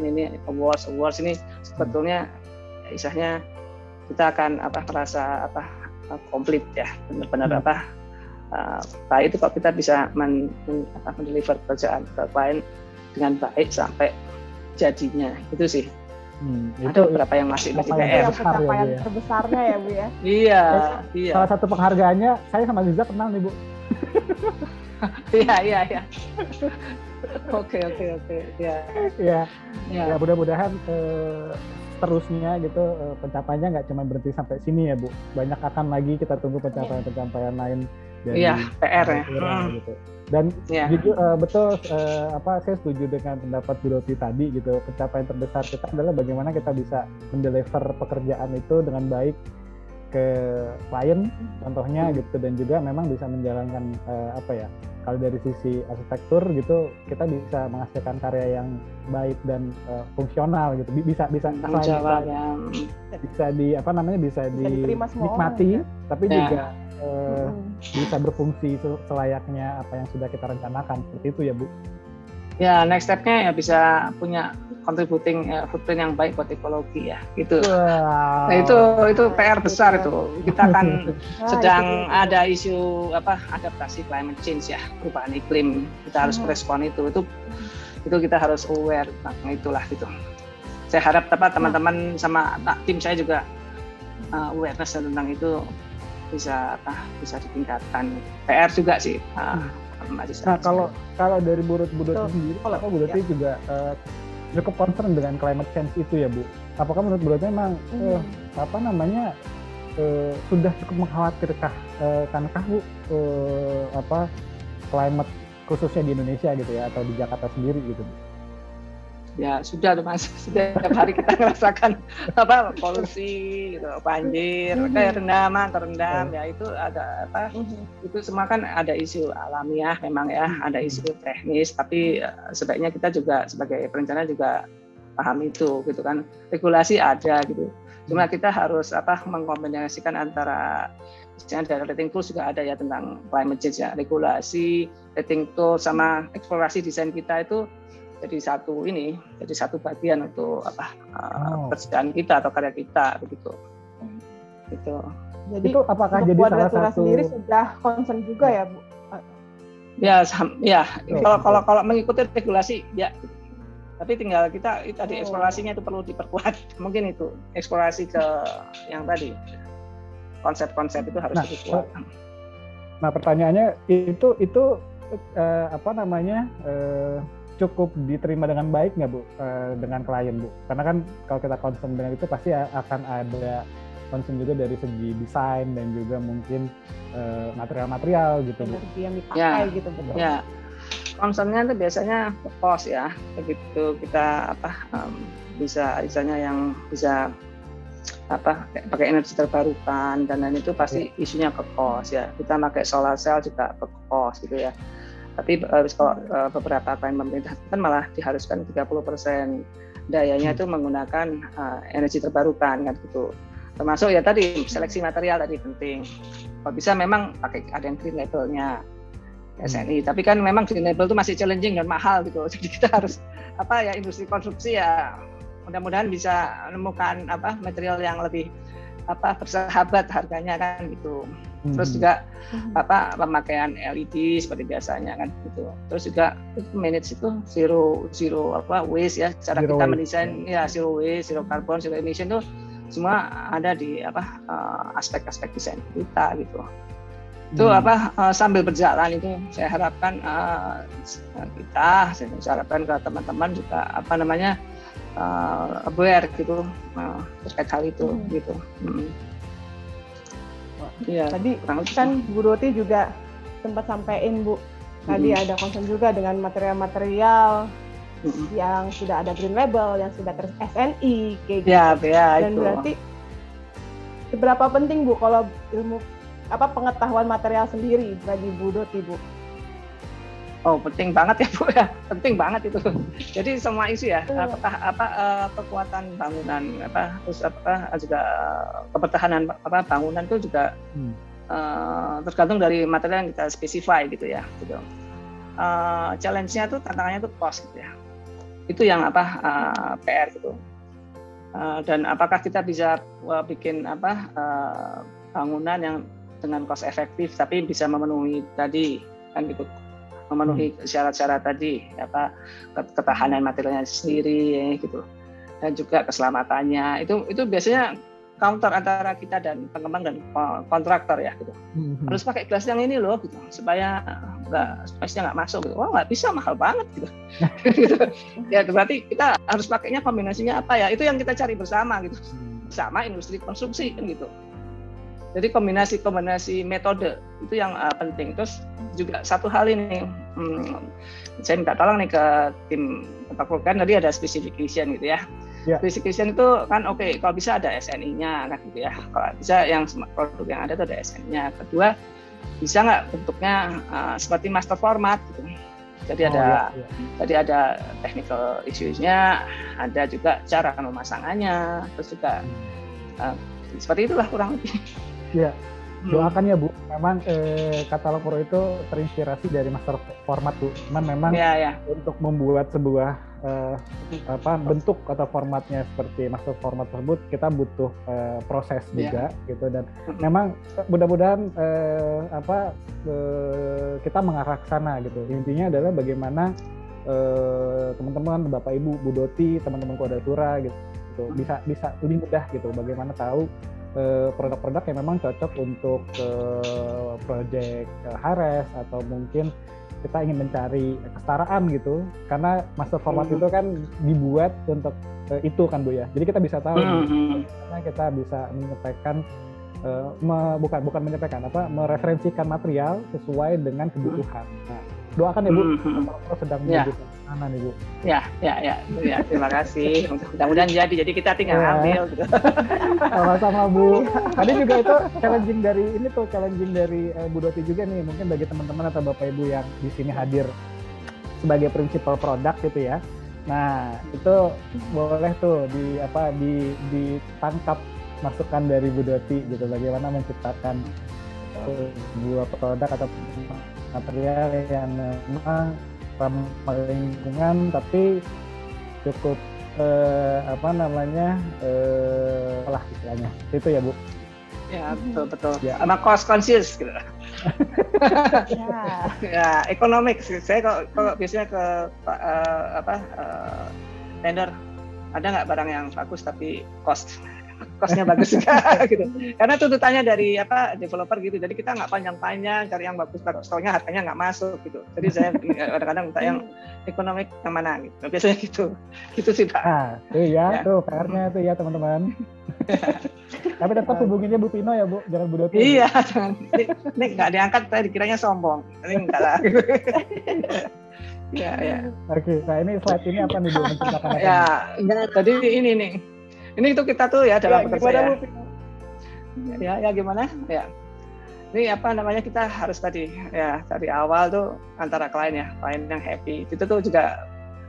ini awards ini sebetulnya istilahnya kita akan merasa komplit ya, benar-benar baik itu kalau kita bisa mendeliver pekerjaan ke klien dengan baik sampai jadinya itu sih. Ada beberapa yang masih PR. Pencapaian terbesarnya ya Bu ya. Iya. Salah satu penghargaannya saya sama Ziza kenal nih Bu. Iya. Oke. Ya mudah-mudahan terusnya gitu pencapaiannya nggak cuma berhenti sampai sini ya Bu. Banyak akan lagi kita tunggu pencapaian lain dari PR ya. Gitu. Dan betul saya setuju dengan pendapat Bu Doti tadi gitu. Pencapaian terbesar kita adalah bagaimana kita bisa mendeliver pekerjaan itu dengan baik ke klien contohnya gitu, dan juga memang bisa menjalankan kalau dari sisi arsitektur gitu kita bisa menghasilkan karya yang baik dan fungsional gitu, bisa dinikmati tapi juga bisa berfungsi selayaknya apa yang sudah kita rencanakan, seperti itu ya Bu. Ya next step-nya ya bisa punya contributing footprint yang baik buat ekologi ya gitu. Wow. Nah itu PR besar itu. Kita akan sedang ada isu adaptasi climate change ya, perubahan iklim. Kita harus merespon itu kita harus aware tentang itulah gitu. Saya harap teman-teman sama tim saya juga awareness tentang itu bisa ditingkatkan. PR juga sih. Nah kalau dari Bu Doti sendiri, kalau Bu Doti juga cukup concern dengan climate change itu ya Bu. Apakah menurut Bu Doti memang sudah cukup mengkhawatirkah Bu climate khususnya di Indonesia gitu ya, atau di Jakarta sendiri gitu? Ya sudah tuh Mas, setiap hari kita merasakan polusi gitu, banjir, kayak terendam ya, itu ada itu semua kan ada isu alamiah memang ya, ada isu teknis, tapi sebaiknya kita juga sebagai perencana juga paham itu gitu kan. Regulasi ada gitu, cuma kita harus mengkombinasikan antara misalnya dari rating tools juga ada ya tentang climate change ya, regulasi, rating tools sama eksplorasi desain kita itu jadi satu bagian untuk pekerjaan kita atau karya kita begitu. Gitu. Jadi itu apakah jadi salah satu sendiri sudah concern juga ya, Bu? Ya. Kalau mengikuti regulasi ya. Tapi tinggal kita tadi eksplorasinya itu perlu diperkuat. Mungkin itu eksplorasi ke yang tadi. Konsep-konsep itu harus diperkuat. Nah, pertanyaannya itu cukup diterima dengan baik nggak Bu dengan klien Bu? Karena kan kalau kita concern dengan itu pasti akan ada concern juga dari segi desain dan juga mungkin material-material gitu Bu. Energi yang dipakai gitu betul. Ya, concernnya itu biasanya cost ya, begitu kita bisa misalnya yang bisa pakai energi terbarukan dan lain itu pasti isunya ke cost ya. Kita pakai solar cell juga ke cost gitu ya. Tapi kalau beberapa klien pemerintah kan malah diharuskan 30% dayanya itu menggunakan energi terbarukan kan gitu. Termasuk ya tadi seleksi material tadi penting. Kalau bisa memang pakai ada yang green label-nya SNI. Tapi kan memang green label itu masih challenging dan mahal gitu. Jadi kita harus industri konstruksi ya mudah-mudahan bisa menemukan material yang lebih bersahabat harganya kan gitu. Terus juga pemakaian LED seperti biasanya kan gitu. Terus juga manage itu zero waste ya, cara kita mendesain ya zero waste, zero carbon, zero emission itu semua ada di aspek-aspek desain kita gitu. Itu sambil berjalan itu saya harapkan saya harapkan ke teman-teman juga aware gitu terkait hal itu gitu. Ya, tadi kan Bu Doti juga sempat sampaikan Bu, tadi ada concern juga dengan material-material yang sudah ada green label, yang sudah SNI kayak gitu. Ya, dan itu. Berarti seberapa penting Bu kalau ilmu pengetahuan material sendiri bagi Bu Doti Bu? Oh, penting banget ya Bu ya, penting banget itu. Jadi semua isu ya, kekuatan bangunan, terus juga kepertahanan bangunan itu juga tergantung dari material yang kita specify gitu ya. Gitu. Challenge-nya tuh tantangannya tuh cost gitu ya. Itu yang PR gitu. Dan apakah kita bisa bikin bangunan yang dengan cost efektif tapi bisa memenuhi tadi kan gitu. Memenuhi syarat-syarat tadi ketahanan materialnya sendiri gitu dan juga keselamatannya itu biasanya counter antara kita dan pengembang dan kontraktor ya gitu. Harus pakai gelas yang ini loh gitu supaya nggak masuk gitu. Wah nggak bisa, mahal banget gitu. Ya berarti kita harus pakainya kombinasinya apa ya, itu yang kita cari bersama gitu sama industri konstruksi kan gitu. Jadi kombinasi metode itu yang penting. Terus juga satu hal ini, saya minta tolong nih ke tim Pak Program, tadi ada specification gitu ya. Specification itu kan kalau bisa ada SNI-nya kan gitu ya. Kalau bisa yang produk yang ada itu ada SNI-nya. Kedua, bisa nggak bentuknya seperti master format gitu. Jadi ada technical issues-nya, ada juga cara pemasangannya, terus juga seperti itulah kurang lebih. Ya, doakan ya Bu. Memang katalog Pro itu terinspirasi dari master format Bu. Cuman memang untuk membuat sebuah bentuk atau formatnya seperti master format tersebut kita butuh proses juga gitu, dan memang mudah-mudahan kita mengarah ke sana gitu. Intinya adalah bagaimana teman-teman Bapak Ibu Bu Doti, teman-teman Quadratura gitu bisa lebih mudah gitu bagaimana tahu produk-produk yang memang cocok untuk project HRS atau mungkin kita ingin mencari kesetaraan gitu, karena master format itu kan dibuat untuk itu kan Bu ya. Jadi kita bisa tahu karena kita bisa menyampaikan bukan menyampaikan mereferensikan material sesuai dengan kebutuhan. Nah, doakan ya Bu, kalau sedang menuju ke sana nih Bu. Ya, terima kasih. Mudah-mudahan jadi kita tinggal ambil gitu. Sama-sama Bu. Tadi juga itu challenging dari Bu Doti juga nih, mungkin bagi teman-teman atau Bapak Ibu yang di sini hadir sebagai principal product gitu ya. Nah, itu boleh tuh ditangkap masukan dari Bu Doti gitu, bagaimana menciptakan sebuah produk atau material yang memang ramah lingkungan tapi cukup lah istilahnya. Itu ya Bu. Ya, betul. Ya. Sama cost conscious gitu. Ya, ekonomik. Saya kalau biasanya ke vendor, ada nggak barang yang bagus tapi costnya bagus juga gitu. Karena tuntutannya dari developer gitu. Jadi kita nggak panjang-panjang cari yang bagus, soalnya harganya nggak masuk gitu. Jadi saya kadang-kadang minta yang ekonomik yang mana gitu. Biasanya gitu sih Pak. Nah, tuh PR-nya tuh ya teman-teman. Tapi tetap hubunginya Bu Pino ya Bu, jangan Bu Doti. Iya, jangan. Ini nggak diangkat, saya dikiranya sombong. Ini enggak lah. Ya. Oke, nah ini slide ini apa nih Bu? Menceritakan apa? Ya, tadi ini nih. Ini itu kita tuh ya dalam bekerja ya. Ya gimana? Ya. Ini kita harus tadi ya dari awal tuh antara klien yang happy. Itu tuh juga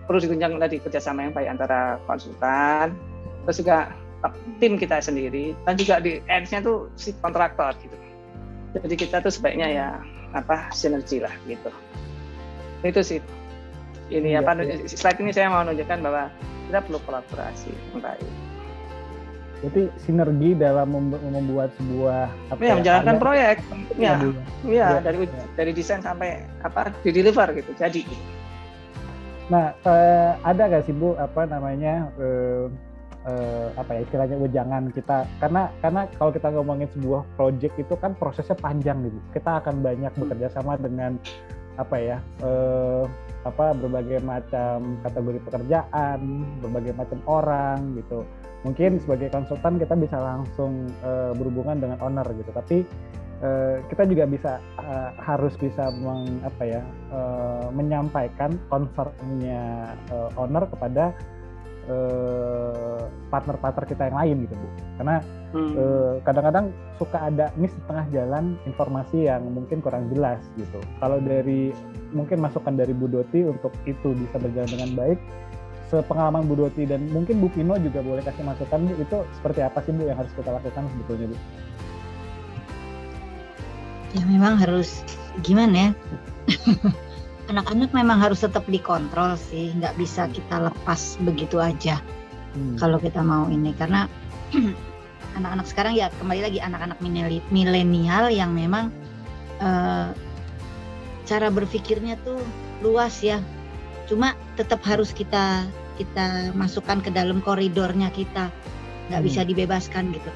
perlu ditunjang tadi kerjasama yang baik antara konsultan, terus juga tim kita sendiri, dan juga di end-nya tuh si kontraktor gitu. Jadi kita tuh sebaiknya ya sinergi lah gitu. Itu sih. Ini slide ini saya mau menunjukkan bahwa kita perlu kolaborasi yang baik. Jadi sinergi dalam membuat sebuah menjalankan proyek. Dari desain sampai di deliver gitu. Jadi. Nah, ada nggak sih Bu istilahnya wejangan kita, karena kalau kita ngomongin sebuah project itu kan prosesnya panjang gitu. Kita akan banyak bekerja sama dengan berbagai macam kategori pekerjaan, berbagai macam orang gitu. Mungkin sebagai konsultan kita bisa langsung berhubungan dengan owner gitu, tapi kita juga harus bisa menyampaikan concern-nya owner kepada partner-partner kita yang lain gitu Bu. Karena kadang-kadang suka ada miss di tengah jalan, informasi yang mungkin kurang jelas gitu. Kalau dari mungkin masukan dari Bu Doti untuk itu bisa berjalan dengan baik, sepengalaman Bu Doti dan mungkin Bu Pino juga boleh kasih masukan Bu, itu seperti apa sih Bu yang harus kita lakukan sebetulnya Bu? Ya memang harus gimana ya? Anak-anak memang harus tetap dikontrol sih, nggak bisa kita lepas begitu aja kalau kita mau ini, karena anak-anak sekarang ya kembali lagi anak-anak milenial yang memang cara berpikirnya tuh luas ya, cuma tetap harus kita masukkan ke dalam koridornya kita, nggak bisa dibebaskan gitu.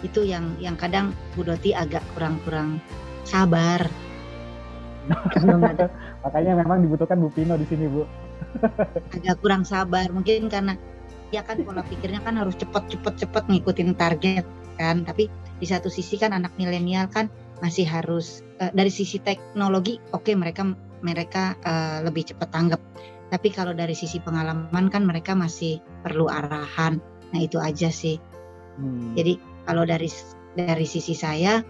Itu yang kadang Bu Doti agak kurang sabar. Makanya memang dibutuhkan Bu Pino di sini Bu. Agak kurang sabar mungkin karena ya kan pola pikirnya kan harus cepet ngikutin target kan. Tapi di satu sisi kan anak milenial kan masih harus dari sisi teknologi mereka lebih cepat tanggap. Tapi kalau dari sisi pengalaman kan mereka masih perlu arahan. Nah itu aja sih. Jadi kalau dari sisi saya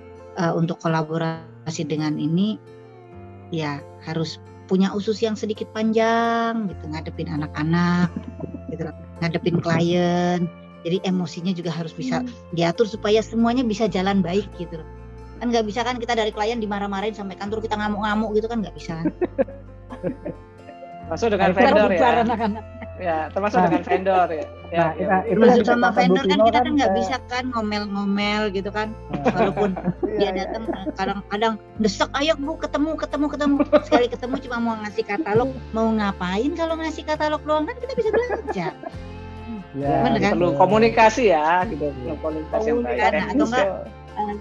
untuk kolaborasi dengan ini ya harus punya usus yang sedikit panjang gitu, ngadepin anak-anak gitu, ngadepin klien. Jadi emosinya juga harus bisa diatur supaya semuanya bisa jalan baik gitu. Kan nggak bisa kan kita dari klien dimarah-marahin sampai kantor kita ngamuk-ngamuk gitu kan nggak bisa. Masuk dengan vendor ya. Anak-anak. Ya, termasuk dengan vendor ya. Termasuk sama vendor kan kita kan nggak bisa kan ngomel-ngomel gitu kan. Walaupun dia datang kadang-kadang desek, ayo Bu ketemu. Sekali ketemu cuma mau ngasih katalog, mau ngapain kalau ngasih katalog doang kan kita bisa belajar. Ya, kan? Perlu komunikasi ya gitu. Komunikasi yang baik. Atau enggak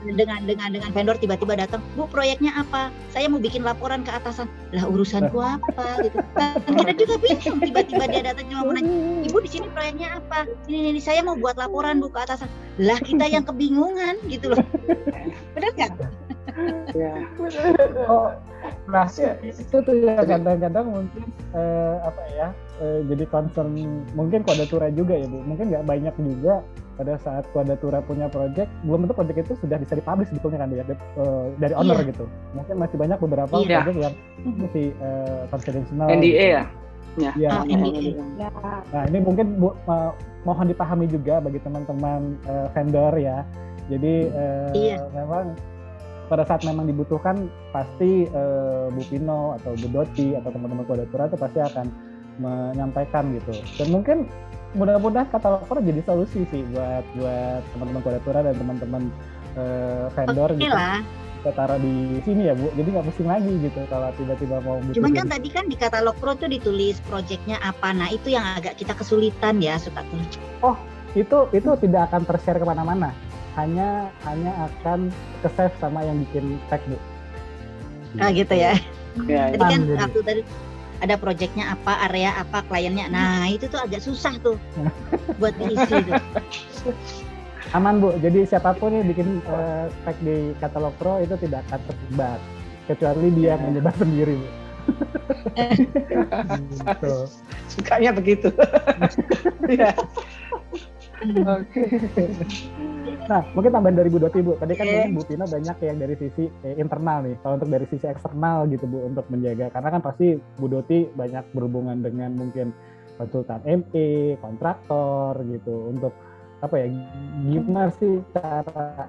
dengan vendor tiba-tiba datang, Bu proyeknya apa? Saya mau bikin laporan ke atasan. Lah urusanku apa gitu. Dan kita juga bingung, tiba-tiba dia datang cuma mau nanya, Ibu di sini proyeknya apa? Ini saya mau buat laporan Bu ke atasan. Lah kita yang kebingungan gitu loh. Benar nggak? Ya. Oh, nah itu tuh ya kadang-kadang mungkin jadi concern mungkin Quadratura juga ya Bu. Mungkin nggak banyak juga pada saat Quadratura punya project, belum tentu project itu sudah bisa dipublish sebetulnya kan ya dari owner gitu. Mungkin masih banyak beberapa project yang masih confidential. NDA ya? Ya. NDA. Nah ini mungkin mohon dipahami juga bagi teman-teman vendor ya. Jadi memang pada saat memang dibutuhkan pasti Bu Pino atau Bu Doti atau teman-teman Quadratura itu pasti akan menyampaikan gitu. Dan mungkin mudah-mudahan Katalogpro jadi solusi sih buat teman-teman Quadratura dan teman-teman vendor gitu. Kita taruh di sini ya Bu, jadi nggak pusing lagi gitu kalau tiba-tiba mau butuh. Cuman kan tadi kan di Katalogpro tuh ditulis proyeknya apa, nah itu yang agak kita kesulitan ya suka tulis. Oh itu tidak akan tershare kemana-mana, hanya akan ke-save sama yang bikin tag Bu. Ah gitu ya. Ya, Tadi kan waktu tadi ada proyeknya apa, area apa, kliennya. Nah, itu tuh agak susah tuh buat diisi tuh. Aman Bu, jadi siapapun yang bikin spek di Katalogpro itu tidak akan tersebar, kecuali dia menyebar sendiri Bu. Gitu. Sukanya begitu. Ya. Oke. Nah, mungkin tambahan dari Bu Doti Bu. Tadi kan mungkin Bu Pino banyak yang dari sisi internal nih. Kalau untuk dari sisi eksternal gitu Bu untuk menjaga, karena kan pasti Bu Doti banyak berhubungan dengan mungkin konsultan ME, kontraktor gitu. Untuk apa ya? Gimana sih cara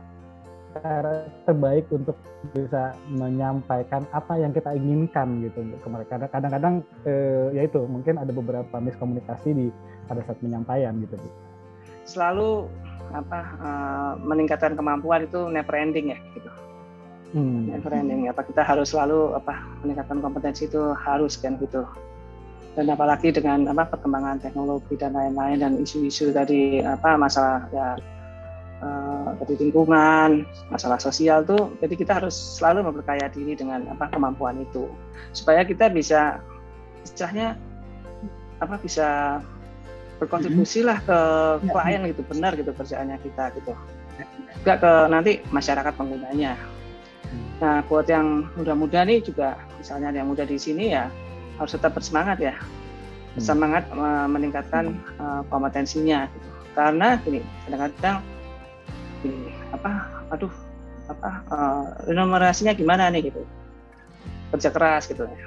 terbaik untuk bisa menyampaikan apa yang kita inginkan gitu ke mereka. Kadang-kadang ya itu mungkin ada beberapa miskomunikasi pada saat penyampaian gitu Bu. Selalu meningkatkan kemampuan itu never ending ya gitu. Never ending. Kita harus selalu meningkatkan kompetensi itu harus kan gitu. Dan apalagi dengan perkembangan teknologi dan lain-lain dan isu-isu tadi masalah ya tadi lingkungan, masalah sosial tuh, jadi kita harus selalu memperkaya diri dengan kemampuan itu supaya kita bisa istilahnya bisa berkontribusi lah ke klien gitu, benar gitu kerjaannya kita gitu, juga ke nanti masyarakat penggunanya. Nah buat yang muda-muda nih juga, misalnya yang muda di sini ya harus tetap bersemangat ya, bersemangat meningkatkan kompetensinya gitu. Karena gini, kadang-kadang remunerasinya gimana nih gitu, kerja keras gitu ya.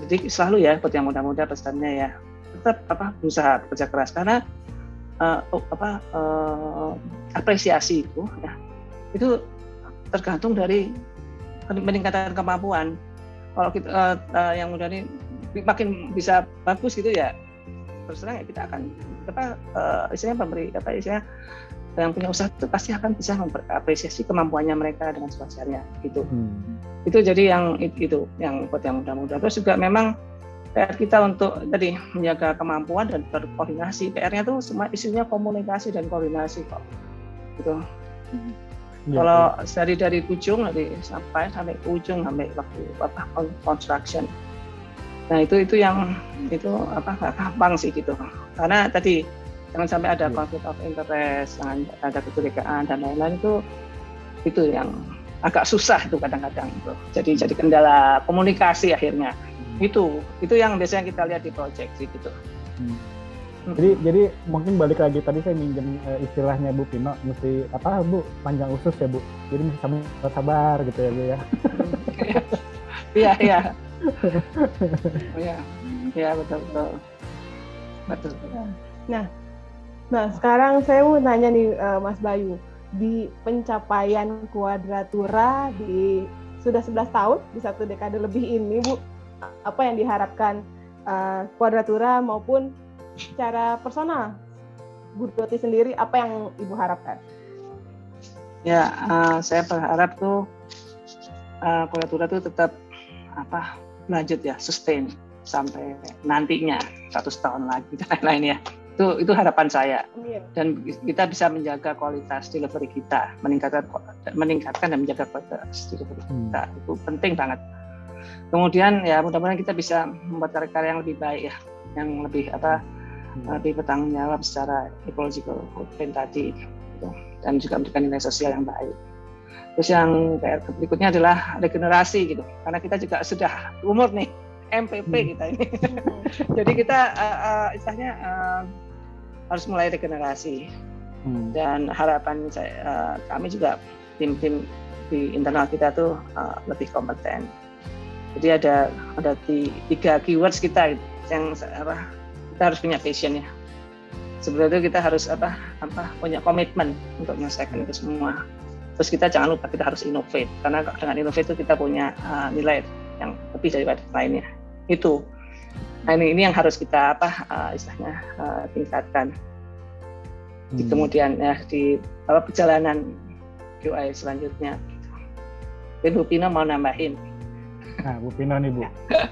Jadi selalu ya buat yang muda-muda pesannya ya tetap berusaha kerja keras, karena apresiasi itu ya itu tergantung dari peningkatan kemampuan. Kalau kita yang muda ini makin bisa bagus gitu ya, terus terang ya kita akan istilahnya yang punya usaha itu pasti akan bisa mengapresiasi kemampuannya mereka dengan sewajarnya gitu. Itu jadi yang itu yang buat yang muda-muda. Terus juga memang PR kita untuk tadi menjaga kemampuan dan berkoordinasi. PR-nya tuh semua isunya komunikasi dan koordinasi kok. Gitu. Kalau dari ujung sampai ujung sampai waktu construction. Nah itu yang nggak gampang sih gitu. Karena tadi jangan sampai ada conflict of interest, jangan ada kecurigaan dan lain-lain, itu yang agak susah tuh kadang-kadang itu. Jadi kendala komunikasi akhirnya. Itu yang biasanya kita lihat di project sih gitu. Jadi mungkin balik lagi tadi saya minjem istilahnya Bu Pino, mesti Bu, panjang usus ya Bu. Jadi mesti sabar gitu ya Bu ya. Iya. Iya betul. Nah sekarang saya mau tanya nih Mas Bayu, di pencapaian Quadratura di sudah 11 tahun di satu dekade lebih ini Bu, apa yang diharapkan Quadratura maupun secara personal Bu Doti sendiri, apa yang Ibu harapkan? Ya, saya berharap tuh Quadratura tuh tetap lanjut ya, sustain sampai nantinya 100 tahun lagi dan lain-lain ya. Itu harapan saya. Iya. Dan kita bisa menjaga kualitas delivery kita, meningkatkan dan menjaga kualitas delivery kita. Itu penting banget. Kemudian ya mudah-mudahan kita bisa membuat karya yang lebih baik ya, yang lebih lebih bertanggung jawab secara ecological footprint tadi gitu. Dan juga memberikan nilai sosial yang baik. Terus yang berikutnya adalah regenerasi gitu, karena kita juga sudah umur nih MPP kita ini. Jadi kita istilahnya harus mulai regenerasi. Dan harapan kami juga tim-tim di internal kita tuh lebih kompeten. Jadi ada 3 keywords kita gitu, yang kita harus punya passion ya. Sebelum itu kita harus punya komitmen untuk menyelesaikan itu semua. Terus kita jangan lupa kita harus innovate, karena dengan innovate itu kita punya nilai yang lebih daripada lainnya. Itu. Nah ini yang harus kita istilahnya tingkatkan. Kemudian ya di perjalanan QI selanjutnya. Mungkin Bu Pino mau nambahin. Nah, Bu Pino nih Bu.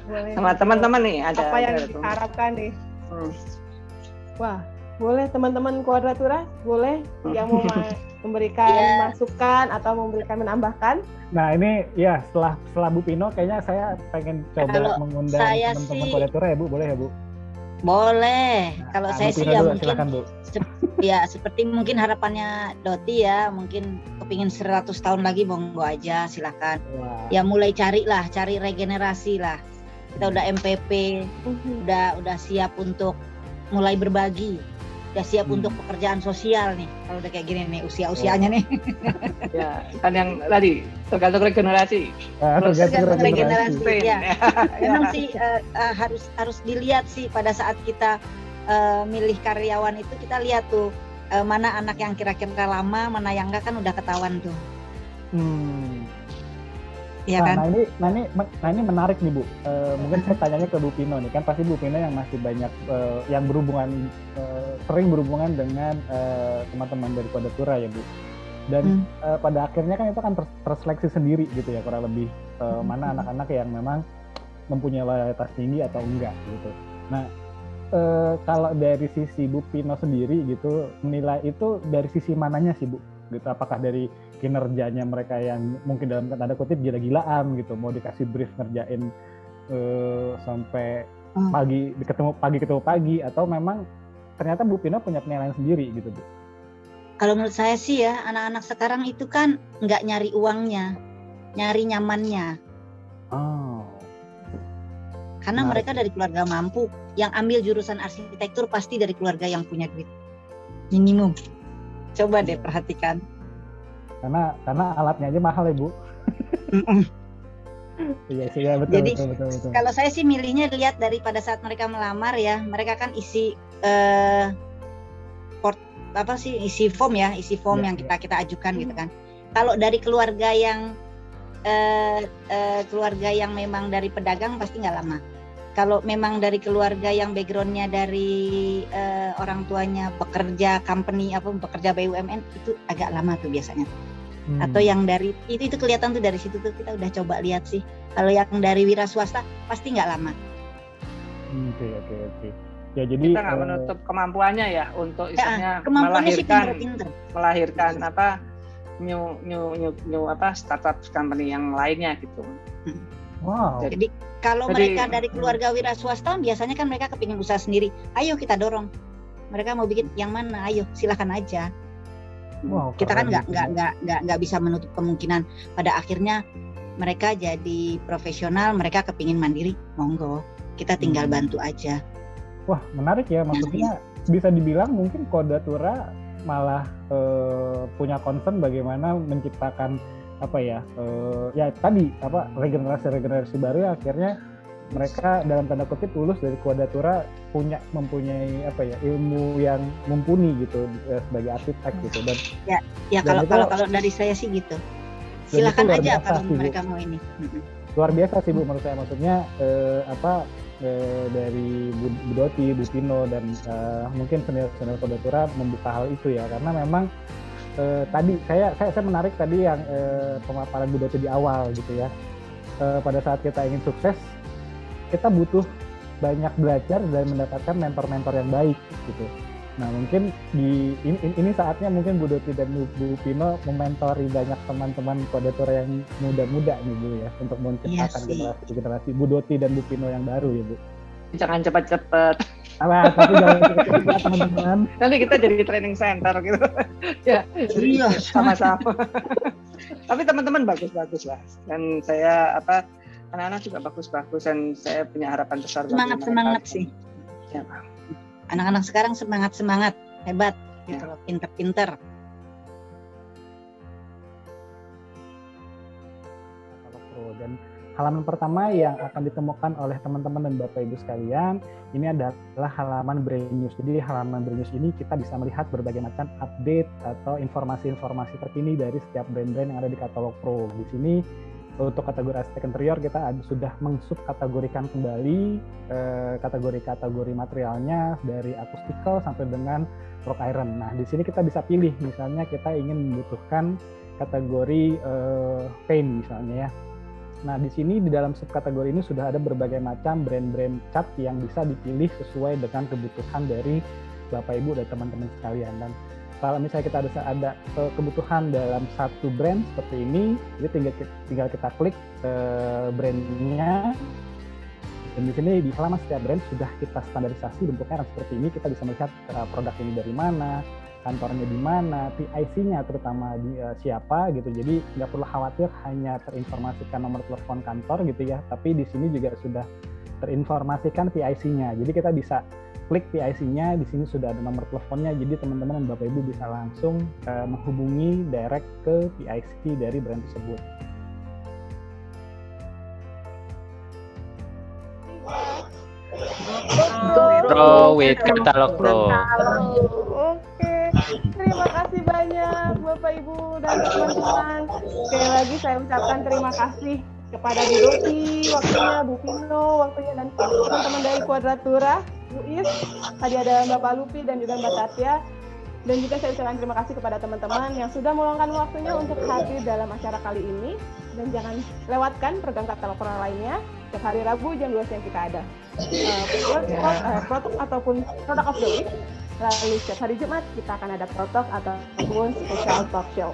Boleh. Sama teman-teman nih ada. Apa yang diharapkan nih? Wah, boleh teman-teman Quadratura, boleh yang mau memberikan masukan atau memberikan menambahkan. Nah ini ya setelah Bu Pino kayaknya saya pengen coba mengundang teman-teman Quadratura ya Bu, boleh ya Bu? Boleh. Kalau saya sih ya mungkin silakan, Bu. Ya seperti mungkin harapannya Doti ya, mungkin kepingin 100 tahun lagi monggo aja silakan. Ya mulai cari regenerasi lah. Kita udah MPP, udah siap untuk mulai berbagi. Udah siap untuk pekerjaan sosial nih, kalau udah kayak gini nih usia-usianya nih. Ya, kan yang tadi tergantung regenerasi. Tergantung regenerasi. Ya. Memang sih harus dilihat sih pada saat kita milih karyawan itu, kita lihat tuh mana anak yang kira-kira lama, mana yang enggak, kan udah ketahuan tuh. Ya kan? Nah ini menarik nih Bu. Mungkin saya tanyanya ke Bu Pino nih, kan pasti Bu Pino yang masih banyak yang berhubungan sering berhubungan dengan teman-teman dari Quadratura ya Bu. Dan pada akhirnya kan itu kan terseleksi sendiri gitu ya, kurang lebih mana anak-anak yang memang mempunyai loyalitas tinggi atau enggak gitu. Nah kalau dari sisi Bu Pino sendiri gitu, menilai itu dari sisi mananya sih Bu? Gitu, apakah dari kinerjanya mereka yang mungkin dalam tanda kutip gila-gilaan gitu, mau dikasih brief ngerjain sampai ketemu pagi, atau memang ternyata Bu Pino punya penilaian sendiri gitu Bu? Kalau menurut saya sih ya, anak-anak sekarang itu kan nggak nyari uangnya, nyari nyamannya. Karena mereka dari keluarga mampu, yang ambil jurusan arsitektur pasti dari keluarga yang punya duit minimum. Coba deh perhatikan. Karena alatnya aja mahal ya Bu. Iya betul. Jadi betul. Kalau saya sih milihnya lihat dari pada saat mereka melamar ya, mereka kan isi form ya, yang kita ajukan gitu kan. Kalau dari keluarga yang memang dari pedagang pasti nggak lama. Kalau memang dari keluarga yang backgroundnya dari orang tuanya bekerja bekerja BUMN, itu agak lama tuh biasanya. Atau yang dari itu kelihatan tuh, dari situ tuh kita udah coba lihat sih. Kalau yang dari wira swasta pasti nggak lama. Oke. Ya jadi kita nggak menutup kemampuannya ya untuk istilahnya melahirkan new startup company yang lainnya gitu. Wow. Jadi kalau mereka dari keluarga wira swasta, biasanya kan mereka kepingin usaha sendiri. Ayo kita dorong. Mereka mau bikin yang mana? Ayo silakan aja. Wow, kita kan nggak bisa menutup kemungkinan pada akhirnya mereka jadi profesional, mereka kepingin mandiri, monggo. Kita tinggal bantu aja. Wah menarik ya, maksudnya bisa dibilang mungkin Quadratura malah punya concern bagaimana menciptakan regenerasi baru ya, akhirnya mereka dalam tanda kutip lulus dari Quadratura mempunyai ilmu yang mumpuni gitu sebagai arsitek gitu. Dan kalau dari saya sih gitu. Silakan aja kalau mereka mau ini. Luar biasa sih Bu menurut saya, maksudnya dari Bu Doti, Bu Pino dan mungkin senior Quadratura membuka hal itu ya, karena memang tadi saya menarik tadi yang pemaparan Bu Doti di awal gitu ya. Pada saat kita ingin sukses, kita butuh banyak belajar dan mendapatkan mentor-mentor yang baik gitu. Nah mungkin ini saatnya mungkin Bu Doti dan Bu Pino mementori banyak teman-teman kodator yang muda-muda nih Bu ya, untuk menciptakan generasi Bu Doti dan Bu Pino yang baru ya Bu. Jangan cepat-cepat. Tapi jangan cepat-cepat teman-teman. Nanti kita jadi training center gitu. Ya, sama-sama. Tapi teman-teman bagus-bagus lah. Dan saya anak-anak juga bagus-bagus dan saya punya harapan besar. Semangat sih. Ya, Pak. Anak-anak sekarang semangat, hebat, gitu loh, pinter-pinter. Dan halaman pertama yang akan ditemukan oleh teman-teman dan Bapak Ibu sekalian, ini adalah halaman Brain News. Jadi halaman Brain News ini kita bisa melihat berbagai macam update atau informasi-informasi terkini dari setiap brand-brand yang ada di katalog Pro. Di sini untuk kategori arsitek interior kita sudah mensubkategorikan kembali kategori-kategori materialnya dari akustikal sampai dengan rock iron. Nah, di sini kita bisa pilih, misalnya kita ingin membutuhkan kategori paint misalnya ya. Nah, di sini di dalam subkategori ini sudah ada berbagai macam brand-brand cat yang bisa dipilih sesuai dengan kebutuhan dari Bapak Ibu dan teman-teman sekalian. Dan kalau misalnya kita ada kebutuhan dalam satu brand seperti ini, jadi tinggal kita klik brandnya. Dan di sini di halaman setiap brand sudah kita standarisasi bentuknya seperti ini. Kita bisa melihat produk ini dari mana, kantornya di mana, PIC-nya terutama siapa gitu. Jadi nggak perlu khawatir hanya terinformasikan nomor telepon kantor gitu ya, tapi di sini juga sudah terinformasikan PIC-nya. Jadi kita bisa klik PIC-nya, di sini sudah ada nomor teleponnya. Jadi teman-teman dan Bapak Ibu bisa langsung menghubungi direct ke PIC dari brand tersebut. Pro with Katalog Pro. Oke, terima kasih banyak Bapak Ibu dan teman-teman. Sekali lagi saya ucapkan terima kasih kepada Bu Doti, waktunya, Bu Pino, waktunya, dan teman-teman dari Quadratura, Bu Is, tadi ada Bapak Lupi dan juga Mbak Tatya. Dan juga saya ucapkan terima kasih kepada teman-teman yang sudah meluangkan waktunya untuk hadir dalam acara kali ini. Dan jangan lewatkan program katalog Pro lainnya. Setiap hari Rabu jam 2 siang kita ada produk ataupun product of the week. Lalu setiap hari Jumat kita akan ada produk ataupun special talk show.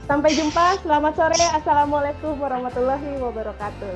Sampai jumpa, selamat sore, assalamualaikum warahmatullahi wabarakatuh.